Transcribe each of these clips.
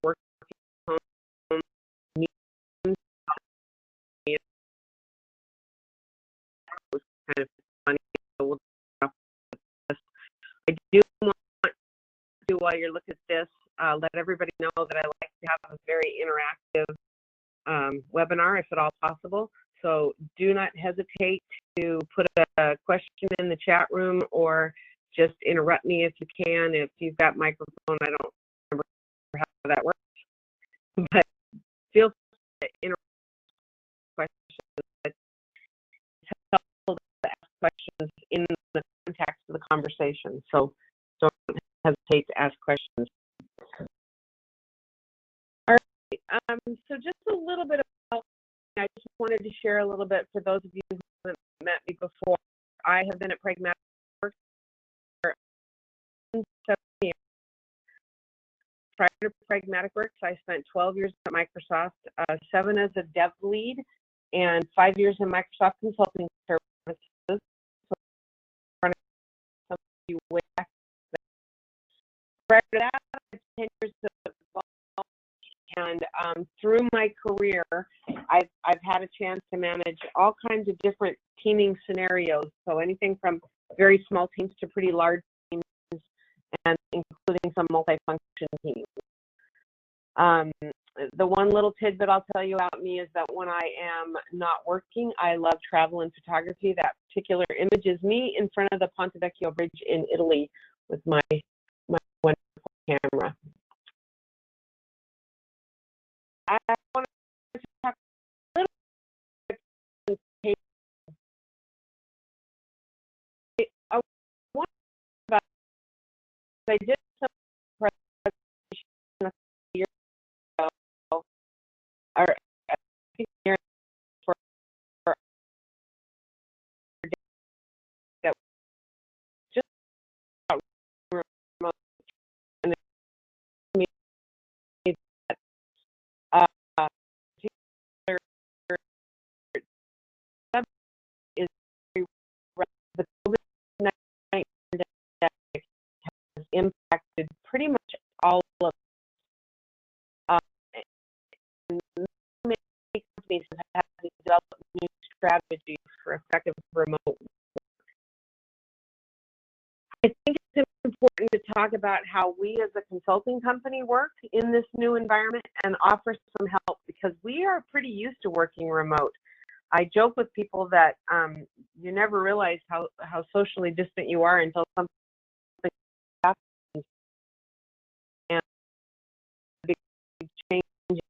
working home meetings. It was kind of funny. So we'll talk about this. I do want to, while you're looking at this, let everybody know that I like to have a very interactive webinar, if at all possible. So do not hesitate to put a question in the chat room, or just interrupt me if you can. If you've got microphone, I don't remember how that works, but feel free to interrupt questions. It's helpful to ask questions in the context of the conversation. So don't hesitate to ask questions. All right. So just a little bit about, I just wanted to share a little bit for those of you who haven't met me before. I have been at Pragmatic Works for 7 years. Prior to Pragmatic Works, I spent 12 years at Microsoft, 7 as a dev lead, and 5 years in Microsoft consulting services. So some of you way back. Prior to that, I had 10 years of and through my career, I've had a chance to manage all kinds of different teaming scenarios. So anything from very small teams to pretty large teams, and including some multifunction teams. The one little tidbit I'll tell you about me is that when I am not working, I love travel and photography. That particular image is me in front of the Ponte Vecchio Bridge in Italy with my wonderful camera. I want to talk a little bit about, I did some presentation a few years ago, or I think for that just about remote, and it that is the COVID-19 pandemic has impacted pretty much all of many companies have had to develop new strategies for effective remote work. I think it's important to talk about how we as a consulting company work in this new environment and offer some help, because we are pretty used to working remote. I joke with people that you never realize how socially distant you are until something happens. And a big change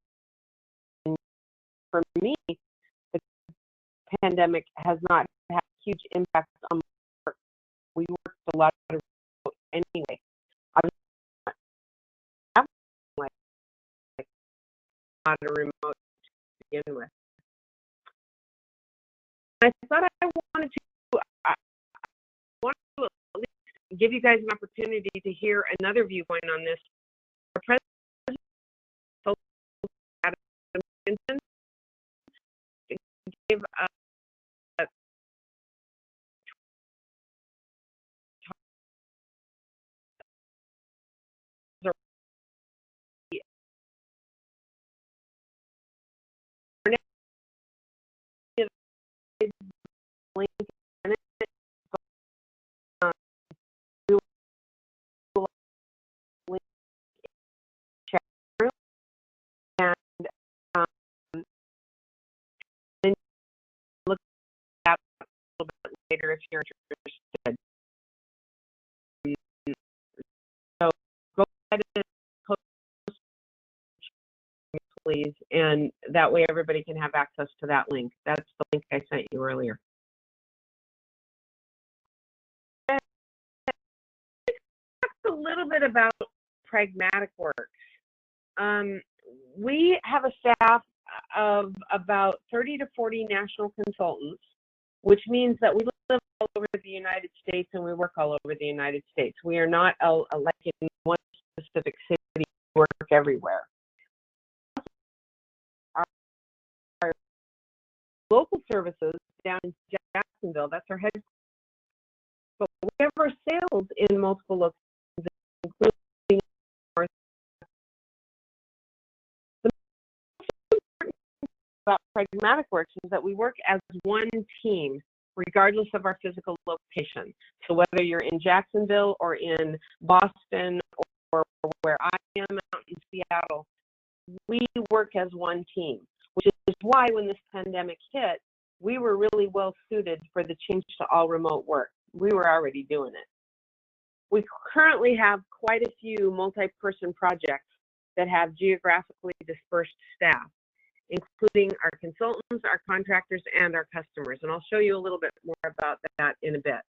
for me, the pandemic has not had huge impact on my work. We worked a lot of remote anyway. I was not a remote to begin with. I thought I wanted to at least give you guys an opportunity to hear another viewpoint on this. Our president, Adam Hinton, gave link in it. We will link chat room, and then look at that a little bit later if you're interested. So go ahead and post, please, and that way everybody can have access to that link. That's the link I sent you earlier. A little bit about Pragmatic Works. We have a staff of about 30 to 40 national consultants, which means that we live all over the United States and we work all over the United States. We are not like in one specific city, we work everywhere. Our local services down in Jacksonville, that's our headquarters, but we have our sales in multiple locations, including North about Pragmatic Works is that we work as one team, regardless of our physical location. So whether you're in Jacksonville or in Boston or where I am out in Seattle, we work as one team, which is why when this pandemic hit, we were really well suited for the change to all remote work. We were already doing it. We currently have quite a few multi-person projects that have geographically dispersed staff, including our consultants, our contractors, and our customers. And I'll show you a little bit more about that in a bit.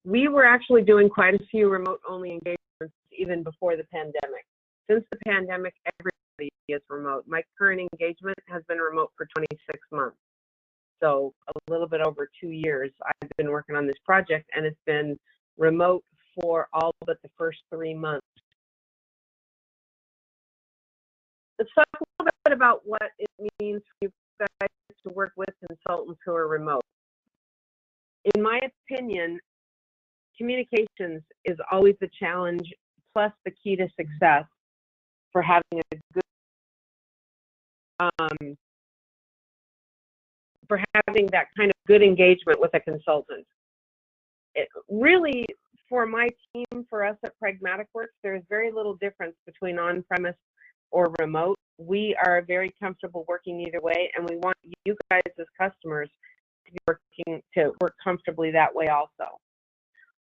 We were actually doing quite a few remote-only engagements even before the pandemic. Since the pandemic, everybody is remote. My current engagement has been remote for 26 months. So a little bit over 2 years I've been working on this project, and it's been remote for all but the first 3 months. Let's talk a little bit about what it means for you guys to work with consultants who are remote. In my opinion, communications is always the challenge, plus the key to success for having a good, for having that kind of good engagement with a consultant. It really, for my team, for us at Pragmatic Works, there's very little difference between on-premise or remote. We are very comfortable working either way, and we want you guys as customers to work comfortably that way also.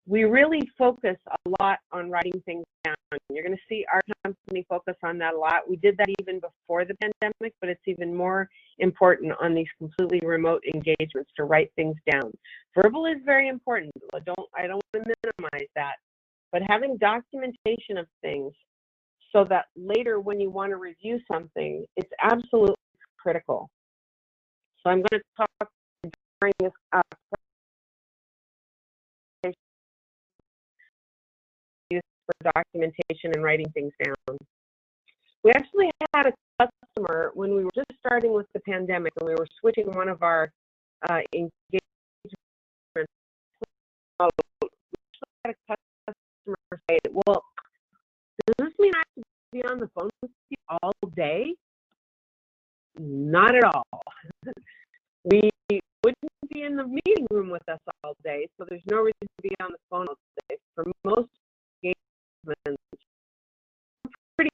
We really focus a lot on writing things down. You're going to see our company focus on that a lot. We did that even before the pandemic, but it's even more important on these completely remote engagements to write things down. Verbal is very important. I don't want to minimize that, but having documentation of things so that later when you want to review something, it's absolutely critical. So I'm going to talk during this for documentation and writing things down. We actually had a customer when we were just starting with the pandemic and we were switching one of our engagements. We had a customer say, well, does this mean I have to be on the phone with you all day? Not at all. We wouldn't be in the meeting room with us all day, so there's no reason to be on the phone all day. For most engagements, we're pretty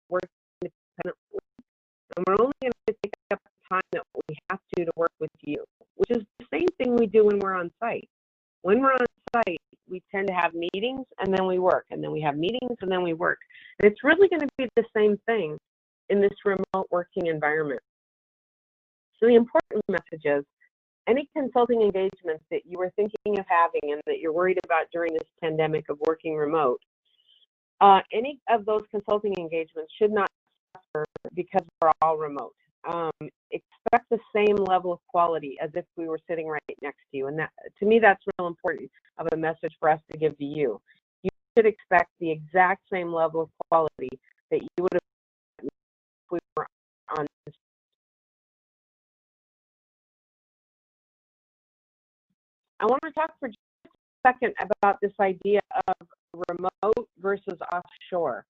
working independently, and we're only going to take up the time that we have to work with you, which is the same thing we do when we're on site. When we're on site, we tend to have meetings and then we work, and then we have meetings and then we work. And it's really going to be the same thing in this remote working environment. So the important message is, any consulting engagements that you were thinking of having and that you're worried about during this pandemic of working remote, any of those consulting engagements should not suffer because we're all remote. Expect the same level of quality as if we were sitting right next to you. And that, to me, that's real important of a message for us to give to you. You should expect the exact same level of quality that you would have if we were on this. I want to talk for just a second about this idea of remote versus offshore.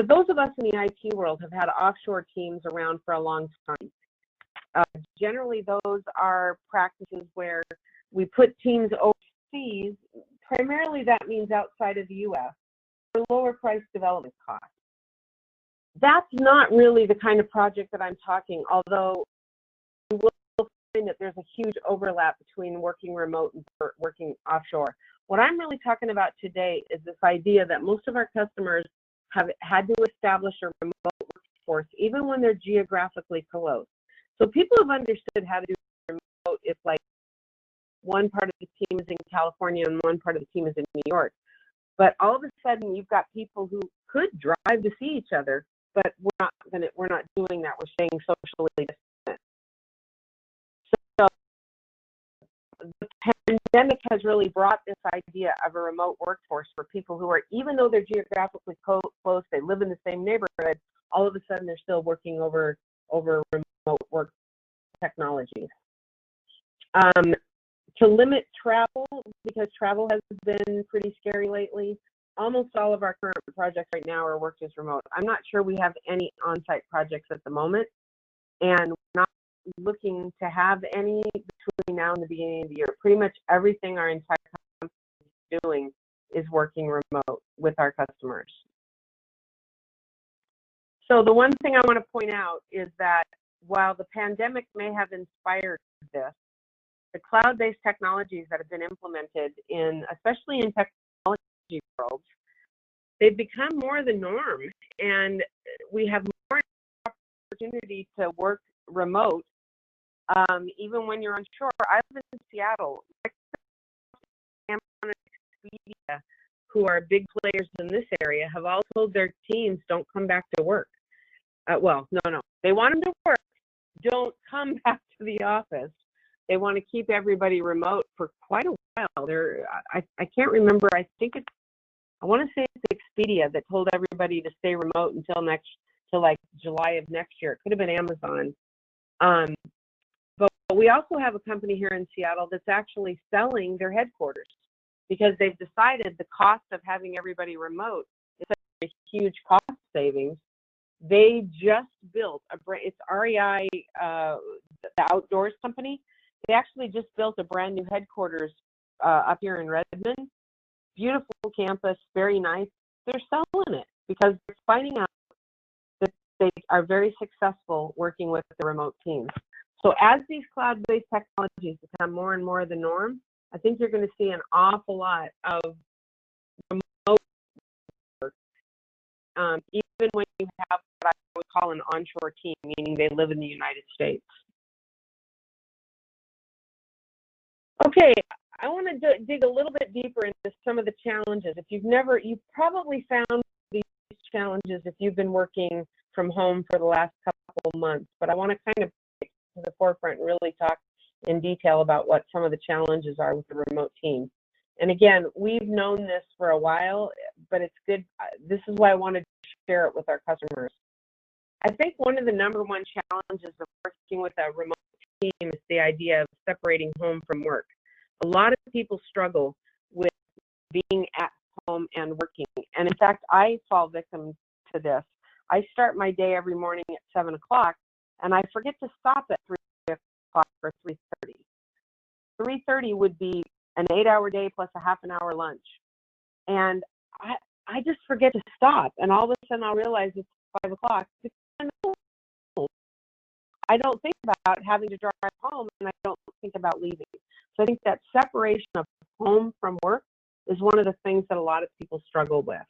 Those of us in the IT world have had offshore teams around for a long time. Generally, those are practices where we put teams overseas. Primarily, that means outside of the U.S. for lower price development costs. That's not really the kind of project that I'm talking, although you will find that there's a huge overlap between working remote and working offshore. What I'm really talking about today is this idea that most of our customers have had to establish a remote workforce even when they're geographically close. So people have understood how to do remote if like one part of the team is in California and one part of the team is in New York. But all of a sudden you've got people who could drive to see each other, but we're not doing that. We're staying socially distant. So the pandemic has really brought this idea of a remote workforce for people who are, even though they're geographically close, they live in the same neighborhood, all of a sudden they're still working over remote work technologies. To limit travel, because travel has been pretty scary lately, almost all of our current projects right now are worked as remote. I'm not sure we have any on-site projects at the moment, and we're not looking to have any between now and the beginning of the year. Pretty much everything our entire company is doing is working remote with our customers. So the one thing I want to point out is that while the pandemic may have inspired this, the cloud-based technologies that have been implemented especially in technology worlds, they've become more the norm, and we have more opportunity to work remote, even when you're on shore. I live in Seattle. Amazon and Expedia, who are big players in this area, have all told their teams don't come back to work. Well, no, they want them to work. Don't come back to the office. They want to keep everybody remote for quite a while. I can't remember. I want to say it's Expedia that told everybody to stay remote until like July of next year. It could have been Amazon. But we also have a company here in Seattle that's actually selling their headquarters because they've decided the cost of having everybody remote is a huge cost savings. They just built it's REI, the outdoors company. They actually just built a brand new headquarters up here in Redmond. Beautiful campus, very nice. They're selling it because they're finding out that they are very successful working with the remote teams. So as these cloud-based technologies become more and more the norm, I think you're going to see an awful lot of remote work, even when you have what I would call an onshore team, meaning they live in the United States. Okay, I want to dig a little bit deeper into some of the challenges. You've probably found these challenges if you've been working from home for the last couple of months, but I want to kind of take to the forefront and really talk in detail about what some of the challenges are with the remote team. And again, we've known this for a while, but it's good. This is why I wanted to share it with our customers. I think one of the #1 challenges of working with a remote team is the idea of separating home from work. A lot of people struggle with being at home and working. And in fact, I fall victim to this. I start my day every morning at 7 o'clock, and I forget to stop at 3 o'clock or 3:30. 3:30 would be an 8-hour day plus a half an hour lunch. And I just forget to stop. And all of a sudden I'll realize it's 5 o'clock. I don't think about having to drive home, and I don't think about leaving. So I think that separation of home from work is one of the things that a lot of people struggle with.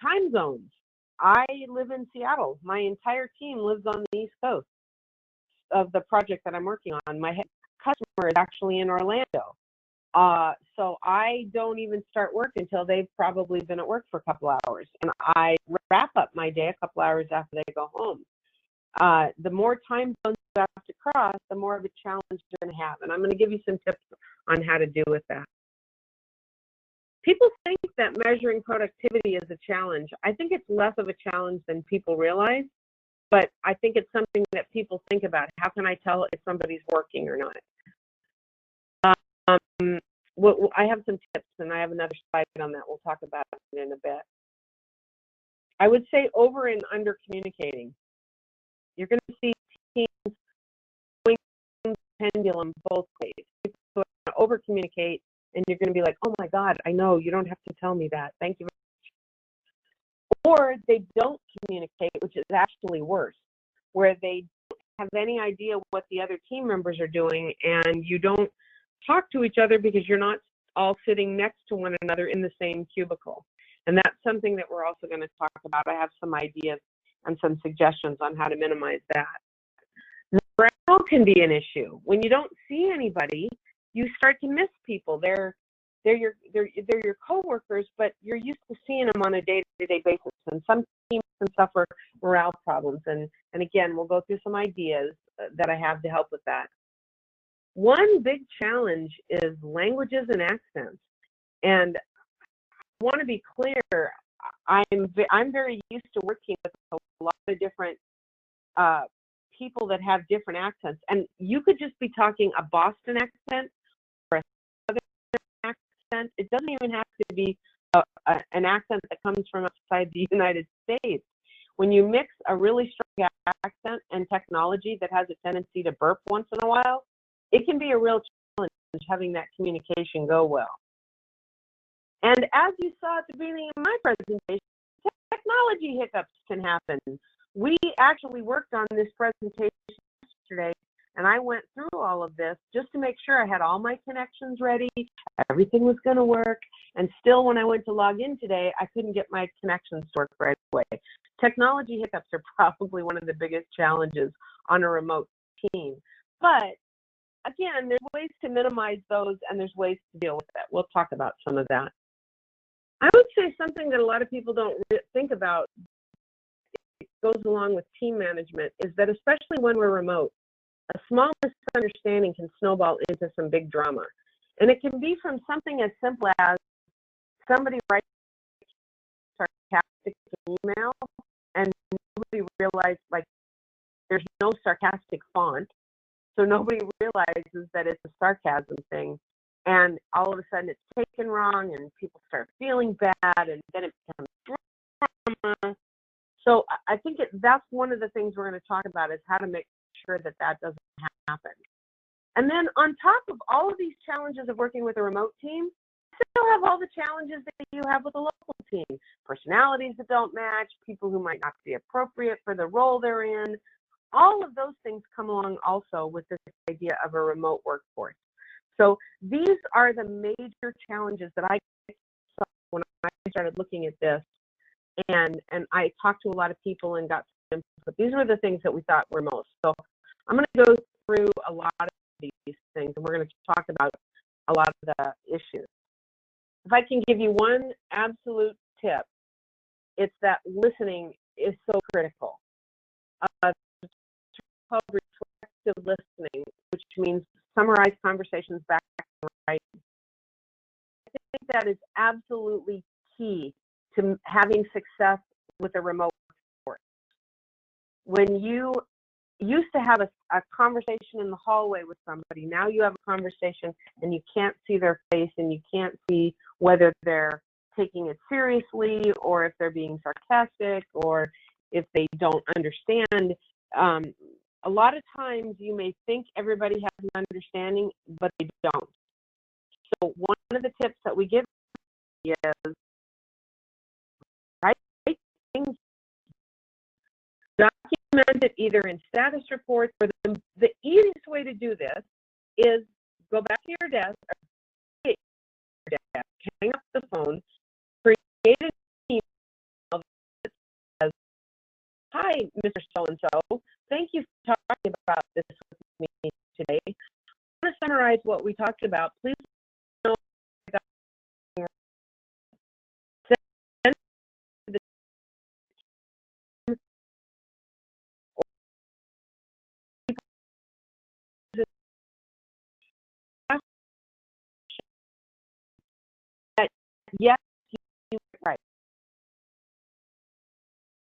Time zones. I live in Seattle. My entire team lives on the East Coast of the project that I'm working on. My customer is actually in Orlando. So I don't even start work until they've probably been at work for a couple hours. And I wrap up my day a couple hours after they go home. The more time zones you have to cross, the more of a challenge you're going to have. And I'm going to give you some tips on how to deal with that. People think that measuring productivity is a challenge. I think it's less of a challenge than people realize, but I think it's something that people think about. How can I tell if somebody's working or not? I have some tips, and I have another slide on that. We'll talk about it in a bit. I would say over and under communicating. You're going to see teams going pendulum both ways. People are going to over communicate, and you're going to be like, oh my God, I know, you don't have to tell me that. Thank you very much. Or they don't communicate, which is actually worse, where they don't have any idea what the other team members are doing, and you don't talk to each other because you're not all sitting next to one another in the same cubicle. And that's something that we're also going to talk about. I have some ideas and some suggestions on how to minimize that. Morale can be an issue. When you don't see anybody, you start to miss people. They're your coworkers, but you're used to seeing them on a day-to-day basis. And some teams can suffer morale problems. And again, we'll go through some ideas that I have to help with that. One big challenge is languages and accents. And I want to be clear, I'm very used to working with a lot of different people that have different accents. And you could just be talking a Boston accent or a Southern accent, accent. It doesn't even have to be an accent that comes from outside the United States. When you mix a really strong accent and technology that has a tendency to burp once in a while, it can be a real challenge having that communication go well. And as you saw at the beginning of my presentation, technology hiccups can happen. We actually worked on this presentation yesterday, and I went through all of this just to make sure I had all my connections ready, everything was going to work, and still when I went to log in today, I couldn't get my connections to work right away. Technology hiccups are probably one of the biggest challenges on a remote team. But again, there's ways to minimize those and there's ways to deal with that. We'll talk about some of that. I would say something that a lot of people don't think about, it goes along with team management, is that especially when we're remote, a small misunderstanding can snowball into some big drama. And it can be from something as simple as somebody writes a sarcastic email and nobody realized, like, there's no sarcastic font, so nobody realizes that it's a sarcasm thing. And all of a sudden it's taken wrong and people start feeling bad and then it becomes drama. So I think that's one of the things we're going to talk about, is how to make sure that that doesn't happen. And then on top of all of these challenges of working with a remote team, you still have all the challenges that you have with a local team. Personalities that don't match, people who might not be appropriate for the role they're in. All of those things come along also with this idea of a remote workforce. So these are the major challenges that I saw when I started looking at this, and I talked to a lot of people and got some input. These were the things that we thought were most. So I'm going to go through a lot of these things, and we're going to talk about a lot of the issues. If I can give you one absolute tip, it's that listening is so critical. It's called reflective listening, which means summarize conversations back and writing. I think that is absolutely key to having success with a remote workforce. When you used to have a conversation in the hallway with somebody, now you have a conversation and you can't see their face and you can't see whether they're taking it seriously or if they're being sarcastic or if they don't understand. A lot of times you may think everybody has an understanding, but they don't. So one of the tips that we give is write things, document it either in status reports, or the easiest way to do this is go back to your desk, hang up the phone, create an email that says, "Hi, Mr. So-and-so, thank you for talking about this with me today. I want to summarize what we talked about. Please know send the that yes, you were right."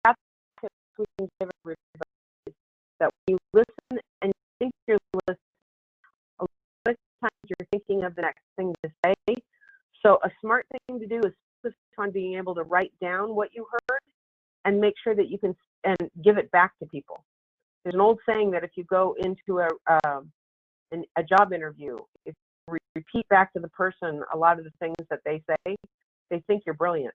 That's the tip we can give everybody, that when you listen and you think you're listening, a lot of times you're thinking of the next thing to say. So a smart thing to do is focus on being able to write down what you heard and make sure that you can and give it back to people. There's an old saying that if you go into a job interview, if you repeat back to the person a lot of the things that they say, they think you're brilliant.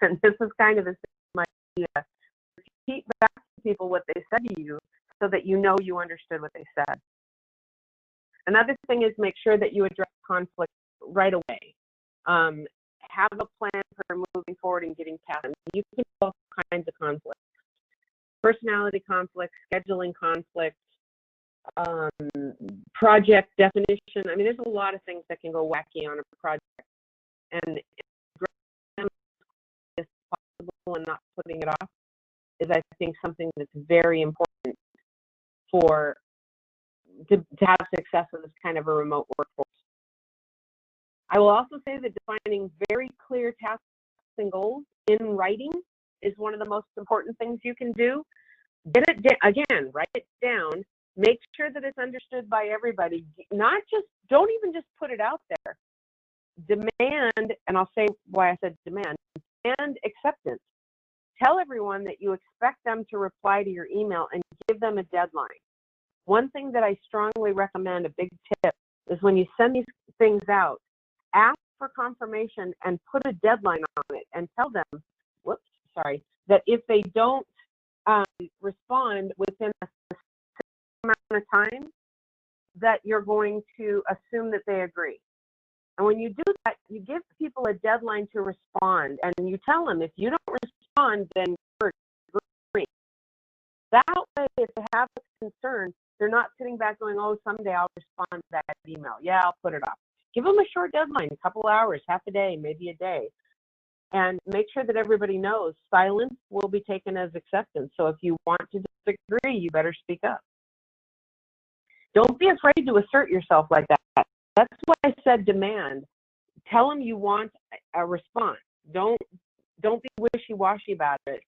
And this is kind of the same idea. Repeat back to people what they said to you so that you know you understood what they said. Another thing is make sure that you address conflict right away. Have a plan for moving forward and getting past them. You can have all kinds of conflicts. Personality conflicts, scheduling conflicts, project definition. I mean, there's a lot of things that can go wacky on a project. And if possible and not putting it off is, I think, something that's very important to have success in this kind of a remote workforce. I will also say that defining very clear tasks and goals in writing is one of the most important things you can do. Get it again, write it down, make sure that it's understood by everybody. Don't even just put it out there. demand, and I'll say why I said demand acceptance. Tell everyone that you expect them to reply to your email and give them a deadline. One thing that I strongly recommend, a big tip, is when you send these things out, ask for confirmation and put a deadline on it and tell them, that if they don't respond within a certain amount of time, that you're going to assume that they agree. And when you do that, you give people a deadline to respond, and you tell them, if you don't respond, then you're agreeing. That way, if they have a concern, they're not sitting back going, oh, someday I'll respond to that email. Yeah, I'll put it off. Give them a short deadline, a couple hours, half a day, maybe a day. And make sure that everybody knows silence will be taken as acceptance. So if you want to disagree, you better speak up. Don't be afraid to assert yourself like that. That's why I said demand. Tell them you want a response. Don't be wishy-washy about it.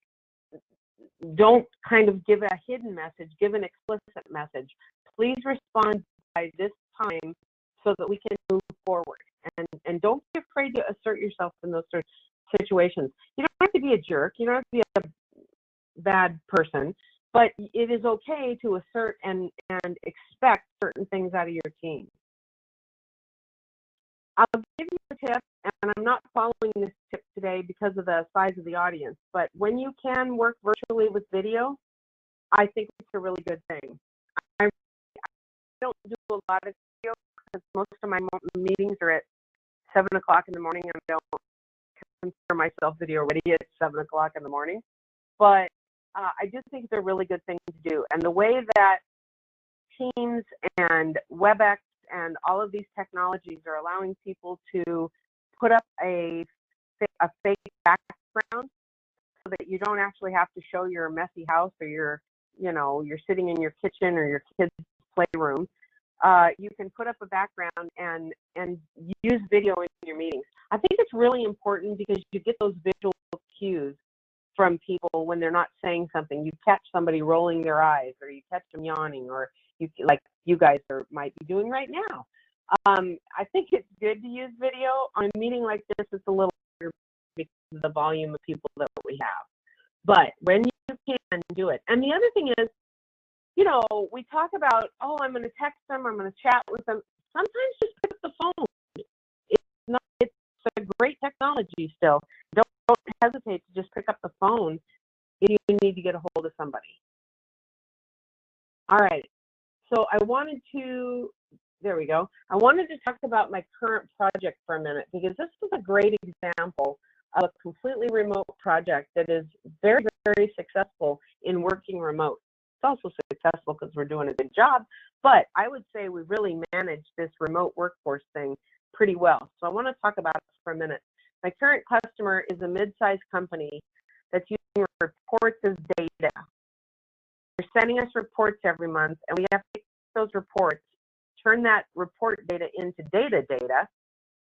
Don't kind of give a hidden message. Give an explicit message. Please respond by this time so that we can move forward. And don't be afraid to assert yourself in those sorts of situations. You don't have to be a jerk. You don't have to be a bad person. But it is okay to assert and expect certain things out of your team. I'll give you a tip, and I'm not following this tip today because of the size of the audience, but when you can work virtually with video, I think it's a really good thing. I don't do a lot of video because most of my meetings are at 7 o'clock in the morning, and I don't consider myself video ready at 7 o'clock in the morning. But I just think it's a really good thing to do. And the way that Teams and WebEx and all of these technologies are allowing people to put up a fake background so that you don't actually have to show your messy house or you're sitting in your kitchen or your kid's playroom. You can put up a background and use video in your meetings. I think it's really important because you get those visual cues from people when they're not saying something. You catch somebody rolling their eyes, or you catch them yawning, or like you guys might be doing right now. I think it's good to use video. On a meeting like this, it's a little harder because of the volume of people that we have. But when you can, do it. And the other thing is, we talk about, oh, I'm going to text them, I'm going to chat with them. Sometimes just pick up the phone. It's a great technology still. Don't hesitate to just pick up the phone if you need to get a hold of somebody. All right. So I wanted to talk about my current project for a minute, because this is a great example of a completely remote project that is very, very successful in working remote. It's also successful because we're doing a good job, but I would say we really managed this remote workforce thing pretty well. So I want to talk about it for a minute. My current customer is a mid-sized company that's using reports as data. They're sending us reports every month, and we have to take those reports, turn that report data into data,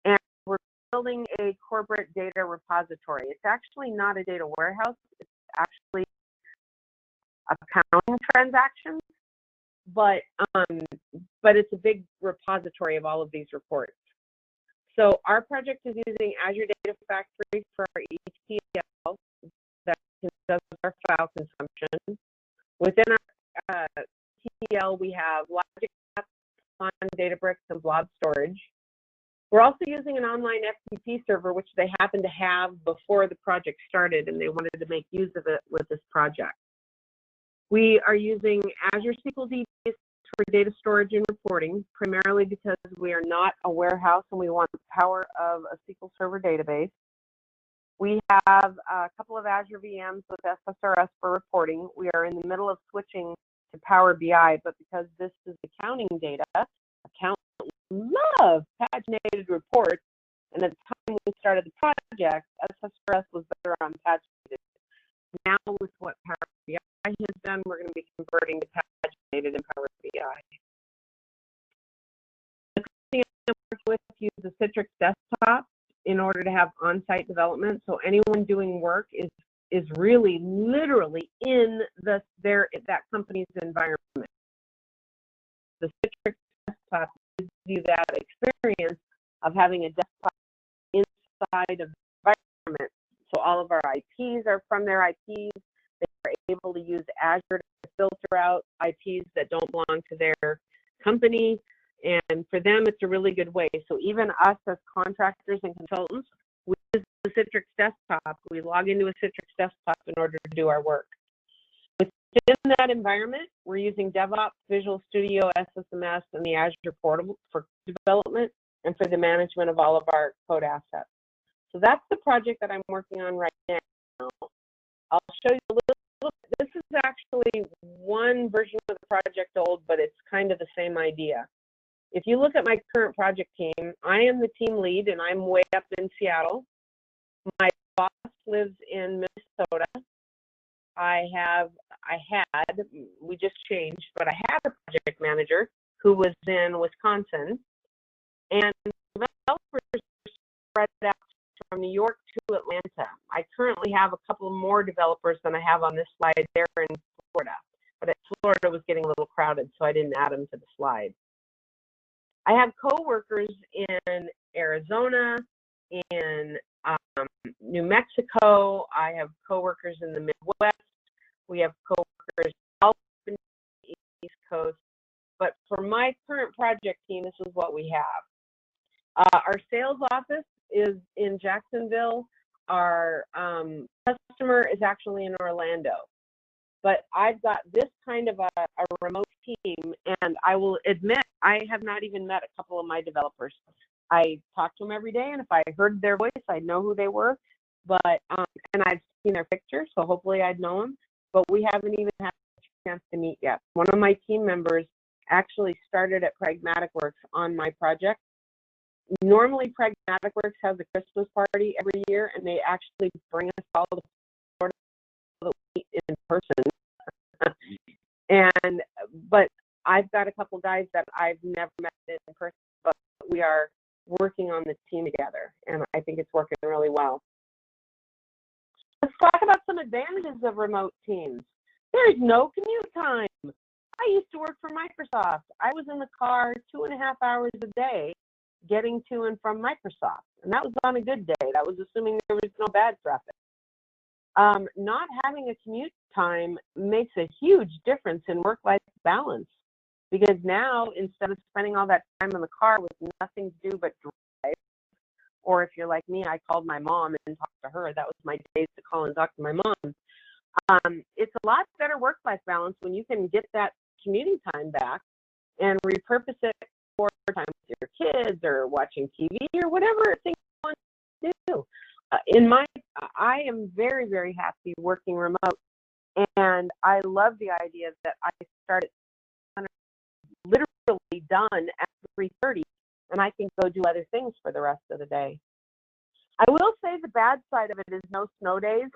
and we're building a corporate data repository. It's actually not a data warehouse. It's actually accounting transactions, but it's a big repository of all of these reports. So our project is using Azure Data Factory for our ETL that does our file consumption. Within our ETL, we have Logic on DataBricks and Blob Storage. We're also using an online FTP server, which they happened to have before the project started, and they wanted to make use of it with this project. We are using Azure SQL DBs for data storage and reporting, primarily because we are not a warehouse and we want the power of a SQL Server database. We have a couple of Azure VMs with SSRS for reporting. We are in the middle of switching to Power BI, but because this is accounting data, accountants love paginated reports, and at the time we started the project, SSRS was better on paginated. Now with what Power BI has done, we're going to be converting to paginated in Power BI. The company I'm working with uses Citrix Desktop in order to have on-site development, so anyone doing work is really literally in that company's environment. The Citrix Desktop gives you that experience of having a desktop side of the environment. So all of our IPs are from their IPs. They are able to use Azure to filter out IPs that don't belong to their company. And for them, it's a really good way. So even us as contractors and consultants, we use the Citrix desktop. We log into a Citrix desktop in order to do our work. Within that environment, we're using DevOps, Visual Studio, SSMS, and the Azure portal for development and for the management of all of our code assets. So that's the project that I'm working on right now. I'll show you a little. This is actually one version of the project old, but it's kind of the same idea. If you look at my current project team, I am the team lead, and I'm way up in Seattle. My boss lives in Minnesota. We just changed, but I had a project manager who was in Wisconsin, and developers spread out from New York to Atlanta. I currently have a couple more developers than I have on this slide there in Florida, but Florida was getting a little crowded, so I didn't add them to the slide. I have coworkers in Arizona, in New Mexico. I have coworkers in the Midwest. We have coworkers all in the East Coast. But for my current project team, this is what we have. Our sales office is in Jacksonville. Our customer is actually in Orlando. But I've got this kind of a remote team, and I will admit I have not even met a couple of my developers. I talk to them every day, and if I heard their voice, I'd know who they were. But and I've seen their pictures, so hopefully I'd know them. But we haven't even had a chance to meet yet. One of my team members actually started at Pragmatic Works on my project. Normally, Pragmatic Works has a Christmas party every year, and they actually bring us all to Florida so that we meet in person. But I've got a couple guys that I've never met in person, but we are working on the team together, and I think it's working really well. Let's talk about some advantages of remote teams. There's no commute time. I used to work for Microsoft. I was in the car 2.5 hours a day getting to and from Microsoft, and that was on a good day. That was assuming there was no bad traffic. Not having a commute time makes a huge difference in work-life balance, because now instead of spending all that time in the car with nothing to do but drive, or if you're like me, I called my mom and talked to her. That was my days to call and talk to my mom. It's a lot better work-life balance when you can get that commuting time back and repurpose it for time with your kids or watching TV or whatever thing you want to do. I am very, very happy working remote, and I love the idea that I started literally done at 3:30, and I can go do other things for the rest of the day. I will say the bad side of it is no snow days.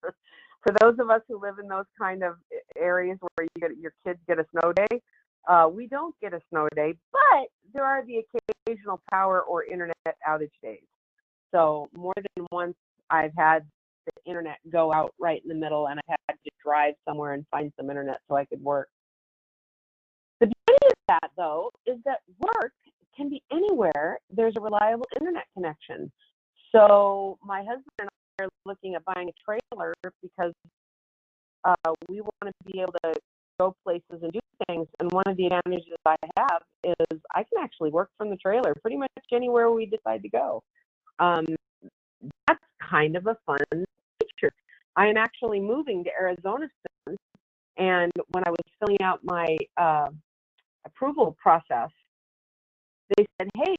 For those of us who live in those kind of areas where your kids get a snow day, we don't get a snow day, but there are the occasional power or internet outage days. So more than once, I've had the internet go out right in the middle, and I had to drive somewhere and find some internet so I could work. The beauty of that, though, is that work can be anywhere there's a reliable internet connection. So my husband and I are looking at buying a trailer because we want to be able to go places and do things. And one of the advantages I have is I can actually work from the trailer pretty much anywhere we decide to go. That's kind of a fun feature. I am actually moving to Arizona soon, and when I was filling out my approval process, they said, "Hey,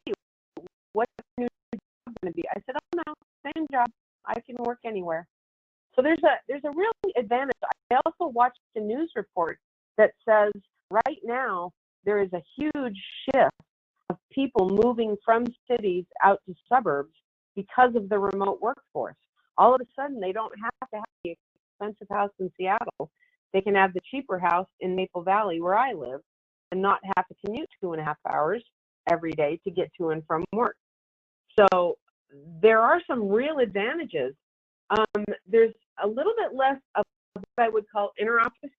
what's your new job going to be?" I said, "Oh no, same job. I can work anywhere." So there's a real advantage. I also watched a news report that says right now there is a huge shift of people moving from cities out to suburbs because of the remote workforce. All of a sudden, they don't have to have the expensive house in Seattle. They can have the cheaper house in Maple Valley, where I live, and not have to commute 2.5 hours every day to get to and from work. So there are some real advantages. There's a little bit less of what I would call inter-office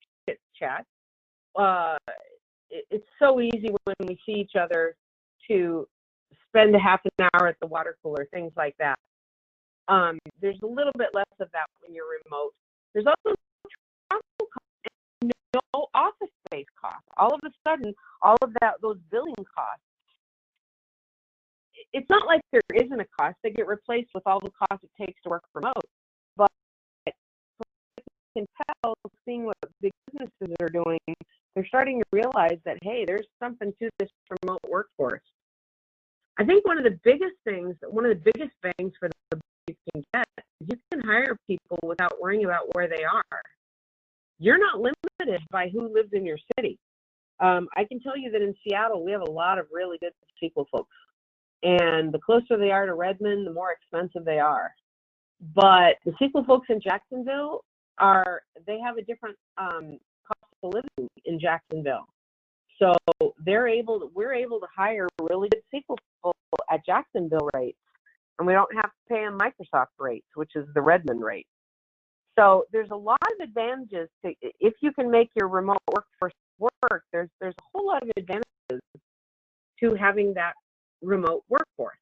chat. It's so easy when we see each other to spend a half an hour at the water cooler, things like that. There's a little bit less of that when you're remote. There's also travel costs and no office space costs. All of a sudden, all of those billing costs, it's not like there isn't a cost. They get replaced with all the costs it takes to work remote. But you can tell, seeing what big businesses are doing, they're starting to realize that, hey, there's something to this remote workforce. I think one of the biggest bangs for the you can get is you can hire people without worrying about where they are. You're not limited by who lives in your city. I can tell you that in Seattle, we have a lot of really good SQL folks. And the closer they are to Redmond, the more expensive they are. But the SQL folks in Jacksonville they have a different cost of living in Jacksonville. So we're able to hire really good SQL people at Jacksonville rates, and we don't have to pay them Microsoft rates, which is the Redmond rate. So there's a lot of advantages to, if you can make your remote workforce work, there's a whole lot of advantages to having that remote workforce.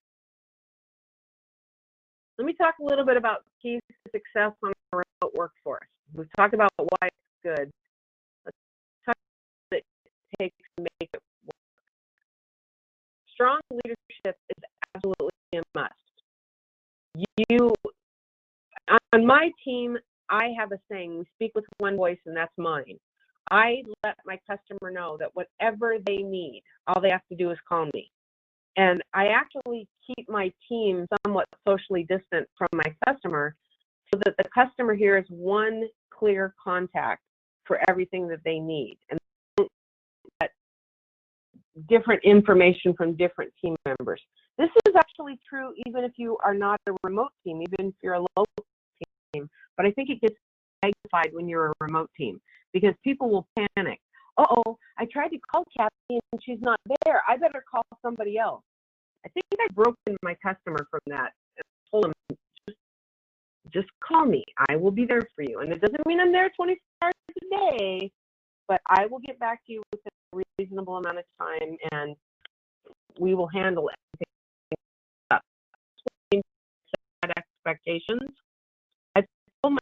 Let me talk a little bit about keys to success on a remote workforce. We've talked about why it's good. Let's talk about what it takes to make it work. Strong leadership is absolutely a must. On my team, I have a saying, we speak with one voice, and that's mine. I let my customer know that whatever they need, all they have to do is call me. And I actually keep my team somewhat socially distant from my customer so that the customer hears one clear contact for everything that they need, and get different information from different team members. This is actually true even if you are not a remote team, even if you're a local team. But I think it gets magnified when you're a remote team because people will panic. Uh-oh, I tried to call Kathy and she's not there. I better call somebody else. I think I've broken my customer from that and told him, just call me. I will be there for you. And it doesn't mean I'm there 24 hours a day, but I will get back to you within a reasonable amount of time, and we will handle everything up. Set expectations. I told my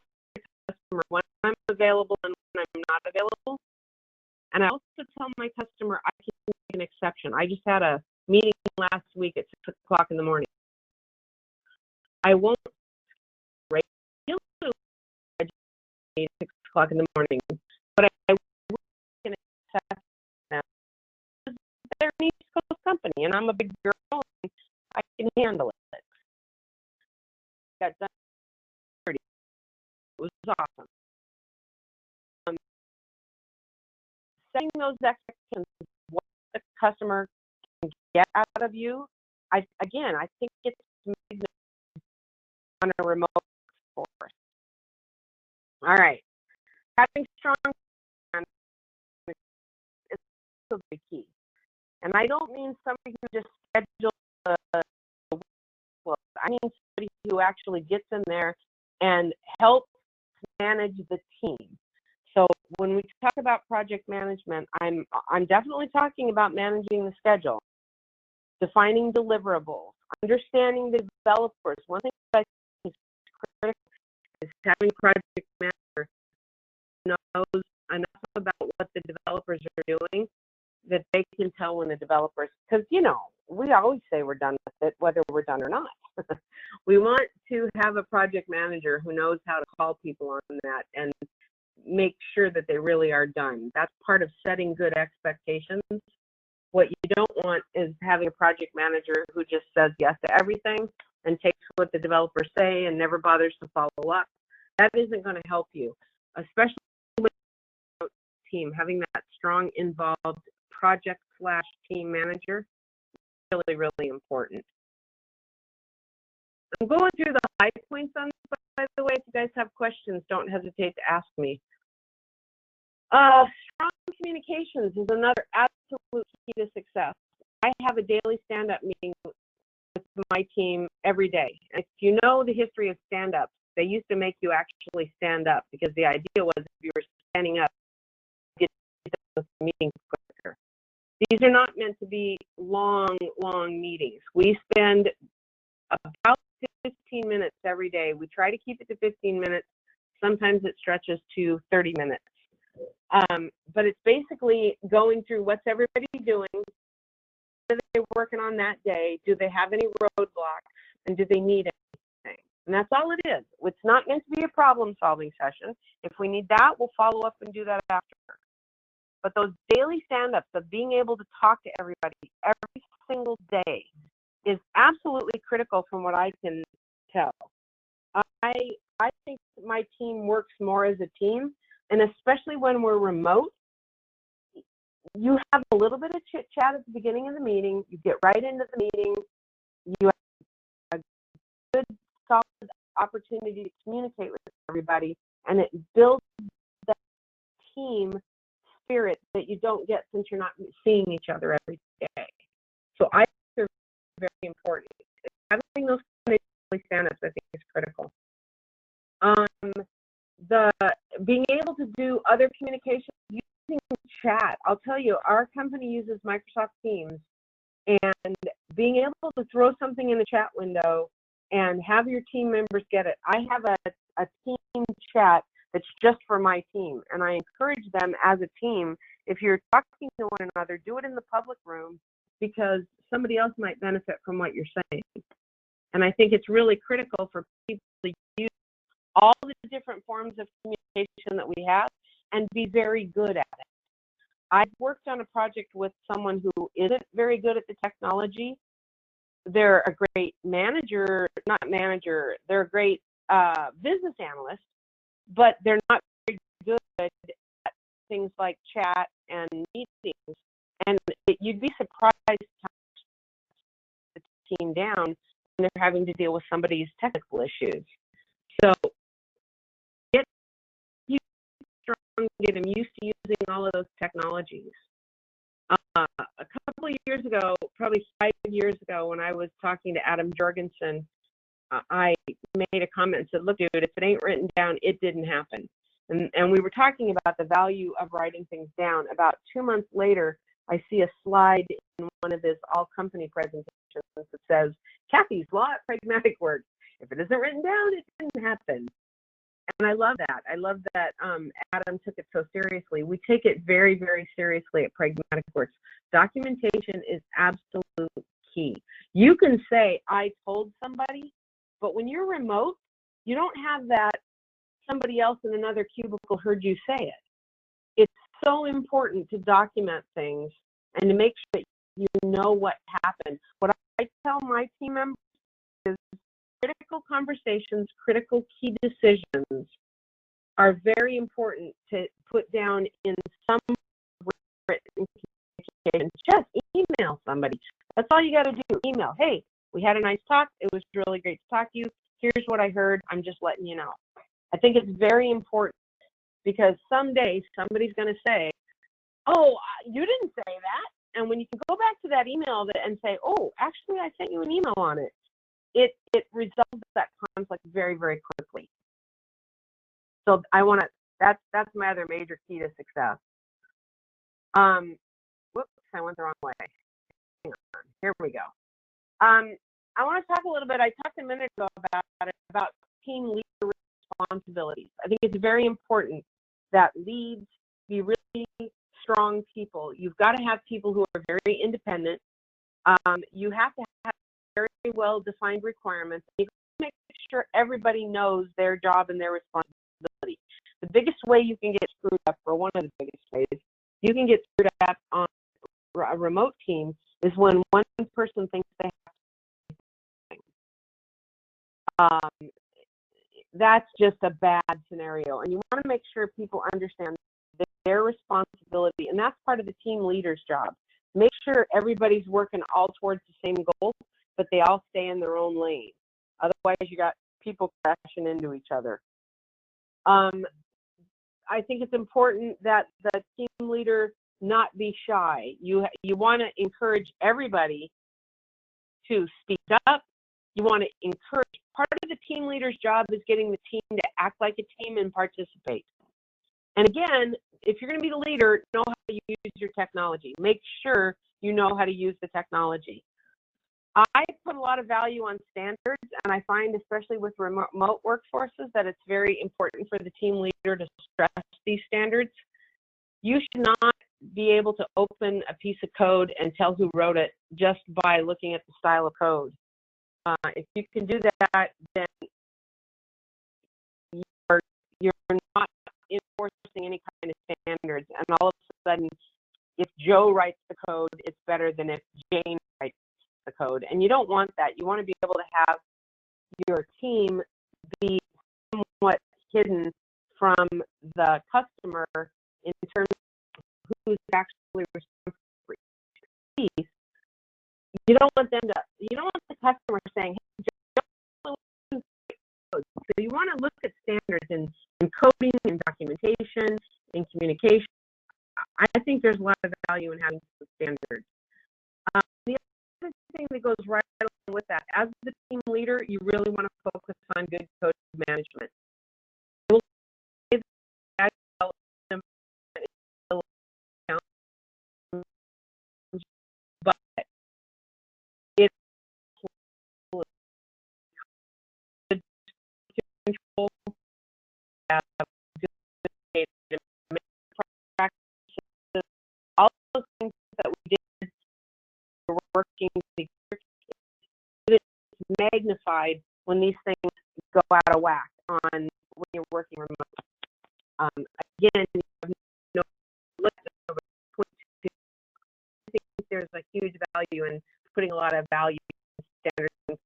customer when I'm available and when I'm not available. And I also tell my customer I can make an exception. I just had a meeting last week at 6 o'clock in the morning. I won't at 6 o'clock in the morning, but I can accept them. They're an East Coast company, and I'm a big girl, and I can handle it. Got done 30. It was awesome. Setting those expectations, what the customer can get out of you, I think it's on a remote force. All right, having strong is also the key. And I don't mean somebody who just schedules the workflows. I mean somebody who actually gets in there and helps manage the team. So when we talk about project management, I'm definitely talking about managing the schedule, defining deliverables, understanding the developers. One thing that I think is critical is having a project manager who knows enough about what the developers are doing that they can tell when the developers, because, we always say we're done with it, whether we're done or not. We want to have a project manager who knows how to call people on that and make sure that they really are done. That's part of setting good expectations. What you don't want is having a project manager who just says yes to everything and takes what the developers say and never bothers to follow up. That isn't going to help you, especially with a team. Having that strong, involved project/team manager is really, really important. I'm going through the high points on this, but by the way, if you guys have questions, don't hesitate to ask me. Strong communications is another absolute key to success. I have a daily stand-up meeting with my team every day. If you know the history of stand-ups, they used to make you actually stand up because the idea was if you were standing up, you get the meeting quicker. These are not meant to be long, long meetings. We spend about 15 minutes every day. We try to keep it to 15 minutes. Sometimes it stretches to 30 minutes. But it's basically going through what's everybody doing, what are they working on that day, do they have any roadblocks, and do they need anything? And that's all it is. It's not meant to be a problem-solving session. If we need that, we'll follow up and do that after. But those daily stand-ups of being able to talk to everybody every single day is absolutely critical from what I can tell. I think my team works more as a team, and especially when we're remote, you have a little bit of chit-chat at the beginning of the meeting, you get right into the meeting, you have a good, solid opportunity to communicate with everybody, and it builds that team spirit that you don't get since you're not seeing each other every day. So I think they're very important. Having those kind of daily stand-ups, I think, is critical. The being able to do other communications using chat. I'll tell you, our company uses Microsoft Teams, and being able to throw something in the chat window and have your team members get it. I have a team chat that's just for my team, and I encourage them as a team, if you're talking to one another, do it in the public room, because somebody else might benefit from what you're saying. And I think it's really critical for people to use all the different forms of communication that we have and be very good at it. I've worked on a project with someone who isn't very good at the technology. They're a great manager, they're a great business analyst, but they're not very good at things like chat and meetings. And you'd be surprised how much the team down when they're having to deal with somebody's technical issues. So get them used to using all of those technologies. A couple of years ago, probably 5 years ago, when I was talking to Adam Jorgensen, I made a comment and said, look, dude, if it ain't written down, it didn't happen. And we were talking about the value of writing things down. About 2 months later, I see a slide in one of his all-company presentations that says, Kathy's Law at Pragmatic Works. If it isn't written down, it didn't happen. And I love that. I love that Adam took it so seriously. We take it very, very seriously at Pragmatic Works. Documentation is absolute key. You can say, I told somebody, but when you're remote, you don't have that somebody else in another cubicle heard you say it. It's so important to document things and to make sure that you know what happened. What I tell my team members is critical conversations, critical key decisions are very important to put down in some written communication. Just email somebody. That's all you got to do. Email. Hey, we had a nice talk. It was really great to talk to you. Here's what I heard. I'm just letting you know. I think it's very important because someday somebody's going to say, oh, you didn't say that. And when you can go back to that email and say, oh, actually, I sent you an email on it, it resolves that conflict very, very quickly. So that's my other major key to success. Whoops, I went the wrong way. Hang on, here we go. I want to talk a little bit, I talked a minute ago about team leader responsibilities. I think it's very important that leads be really strong people. You've got to have people who are very independent. You have to have very well-defined requirements. You have to make sure everybody knows their job and their responsibility. The biggest way you can get screwed up, or one of the biggest ways you can get screwed up on a remote team, is when one person thinks they have to. That's just a bad scenario, and you want to make sure people understand their responsibility, and that's part of the team leader's job. Make sure everybody's working all towards the same goal, but they all stay in their own lane. Otherwise, you got people crashing into each other. I think it's important that the team leader not be shy. You want to encourage everybody to speak up. You want to encourage. Part of the team leader's job is getting the team to act like a team and participate. And again, if you're going to be the leader, know how to use your technology. Make sure you know how to use the technology. I put a lot of value on standards, and I find, especially with remote workforces, that it's very important for the team leader to stress these standards. You should not be able to open a piece of code and tell who wrote it just by looking at the style of code. If you can do that, then you're not enforcing any kind of standards. And all of a sudden, if Joe writes the code, it's better than if Jane writes the code. And you don't want that. You want to be able to have your team be somewhat hidden from the customer in terms of who's actually responsible for each piece. You don't want the customer saying, hey, Joe, so you want to look at standards in coding, in documentation, in communication. I think there's a lot of value in having some standards. The other thing that goes right along with that, as the team leader, you really want to focus on good code management. But it's good to control, good data practices, all those things that we did, we're working together. It's magnified when these things go out of whack when you're working remote. Again, you have no leftover. I think there's a huge value in putting a lot of value in standards.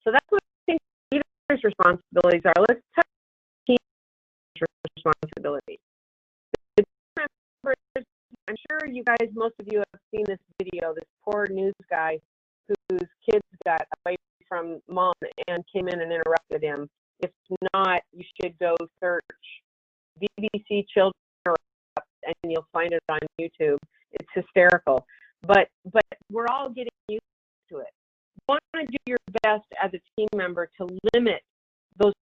So that's what I think leaders' responsibilities are. Let's touch team responsibilities. I'm sure you guys, most of you have seen this video, this poor news guy whose kids got away from mom and came in and interrupted him. If not, you should go search BBC Children Interrupt and you'll find it on YouTube. It's hysterical. But we're all getting used to it. You want to do your best as a team member to limit those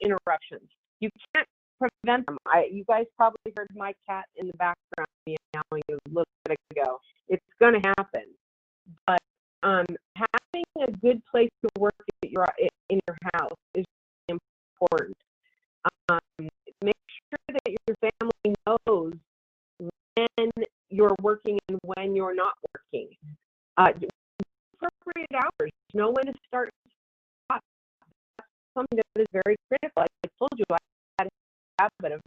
interruptions. You can't prevent them. You guys probably heard my cat in the background meowing a little bit ago. It's going to happen. But having a good place to work in your house is really important. Make sure that your family knows when you're working and when you're not working. Appropriate hours. Know when to start and stop. That's something that is very critical. I told you I had a habit of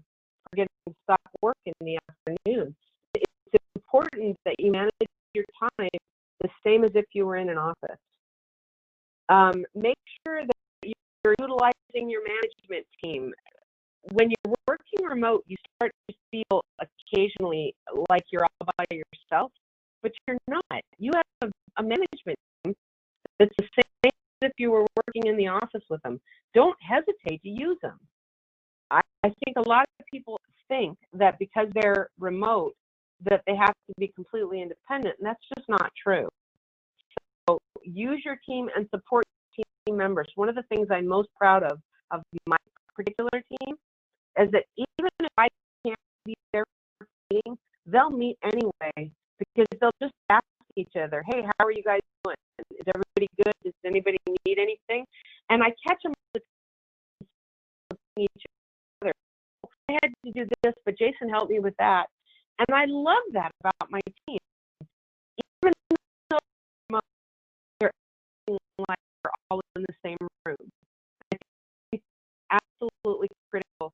forgetting to stop work in the afternoon. It's important that you manage your time the same as if you were in an office. Make sure that you're utilizing your management team. When you're working remote, you start to feel occasionally like you're all by yourself, but you're not. You have a management team that's the same as if you were working in the office with them. Don't hesitate to use them. I think a lot of people think that because they're remote that they have to be completely independent, and that's just not true. So use your team and support team members. One of the things I'm most proud of my particular team is that even if I can't be there for a meeting, they'll meet anyway because they'll just ask each other, hey, how are you guys doing? Is everybody good? Does anybody need anything? And I catch them each other. I had to do this, but Jason helped me with that. And I love that about my team. Even though they're like we're all in the same room. I think it's absolutely critical.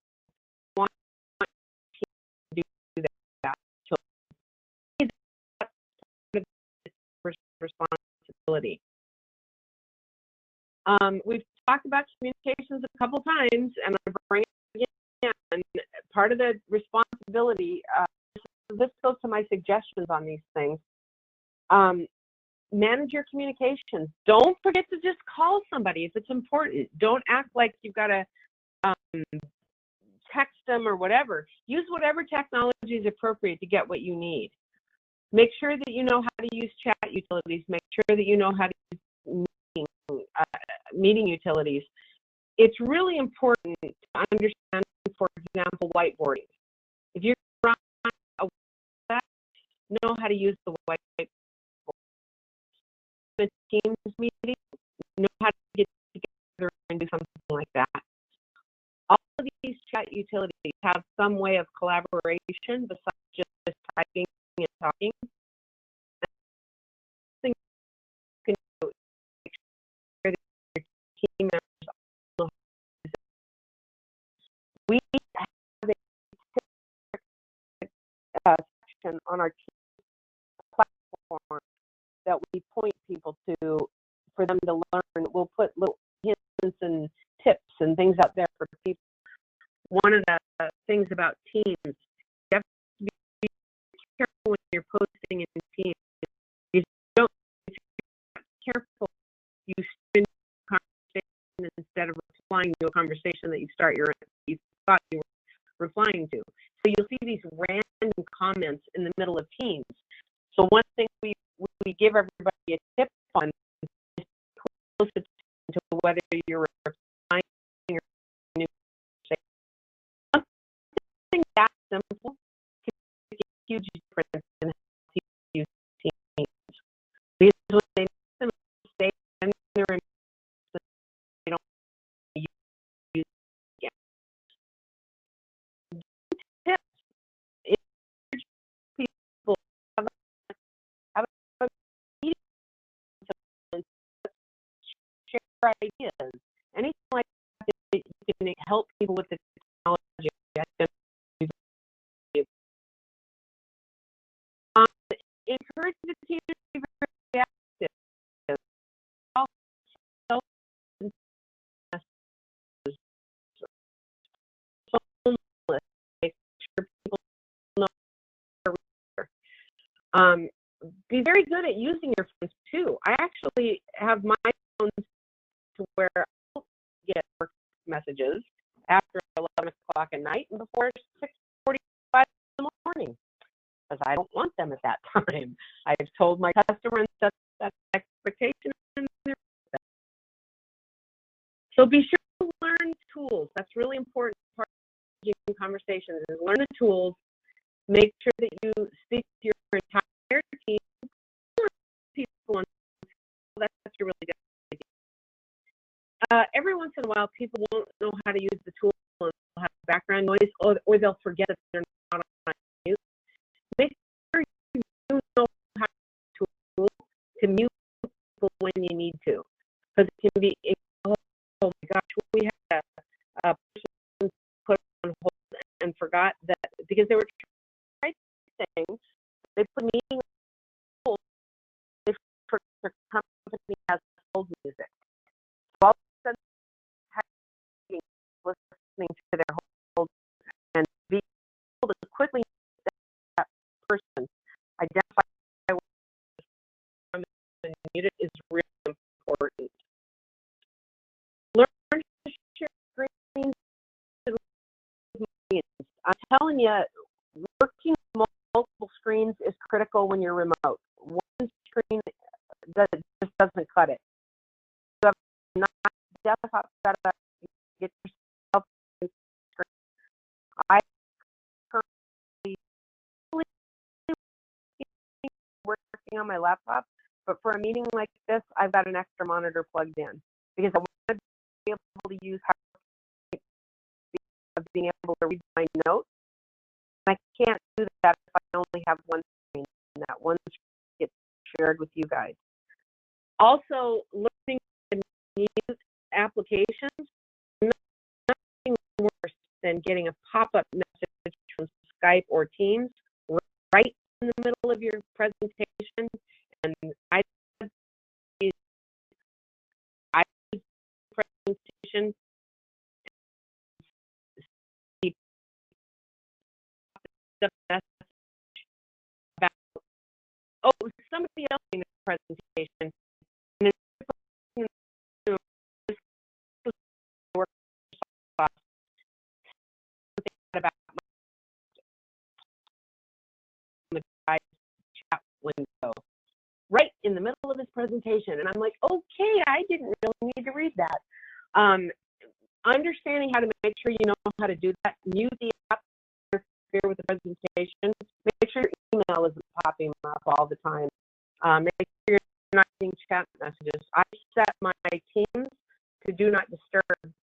Want to do that. So that's part of responsibility. We've talked about communications a couple times, and I'm bringing it again. Part of the responsibility. This goes to my suggestions on these things. Manage your communications. Don't forget to just call somebody if it's important. Don't act like you've got to text them or whatever. Use whatever technology is appropriate to get what you need. Make sure that you know how to use chat utilities. Make sure that you know how to use meeting utilities. It's really important to understand, for example, whiteboarding. If you're know how to use the whiteboard. The Teams meeting, know how to get together and do something like that. All of these chat utilities have some way of collaboration besides just typing and talking. You can do make sure that your team members know how to use it. We have a section on our platform that we point people to for them to learn. We'll put little hints and tips and things out there for people. One of the things about Teams, you have to be careful when you're posting in Teams. If you're careful, you spin a conversation instead of replying to a conversation that you thought you were replying to. So you'll see these random comments in the middle of Teams. So one thing we give everybody a tip on is close attention to whether you're replying or new. Something that simple can make a huge difference in how people use Teams. Because when they make a mistake, then they're in they don't use it again. Tips. If people have a meeting, share ideas, anything like that, that you can help people with the technology. Encourage the team to be very active. Also, make sure people know. Be very good at using your phones too. I actually have my phones to where I don't get work messages after 11 o'clock at night and before 6:45 in the morning, because I don't want them at that time. I've told my customer and set that expectation. So be sure to learn tools. That's really important part of conversations is learn the tools. Make sure that you speak to your entire team. People on that's a really good idea. Every once in a while, people won't know how to use the tool and they'll have background noise, or they'll forget that they're not on mute. Make sure you know how to use the tool to mute people when you need to, because it can be. Oh my gosh, we had a person put on hold and forgot that because they were trying things. They put meeting on hold if the company has hold music. So all of a sudden, listening to their hold and be able to quickly that person identify and mute it is really important. Learn to share screens. I'm telling you, working multiple screens is critical when you're remote. One screen just doesn't cut it. You have not desktop setup, get yourself a screen. I currently working on my laptop, but for a meeting like this, I've got an extra monitor plugged in because I want to be able to use of being able to read my notes. I can't do that if I only have one screen, and that one screen gets shared with you guys. Also, learning new applications, nothing worse than getting a pop-up message from Skype or Teams right in the middle of your presentation. And I use presentation about somebody else in the presentation, and about the guy's chat window right in the middle of his presentation, and I'm like, okay, I didn't really need to read that. Understanding how to make sure you know how to do that, mute the app, interfere with the presentation, make sure your email is popping up all the time. Make sure you're not seeing chat messages. I set my teams to do not disturb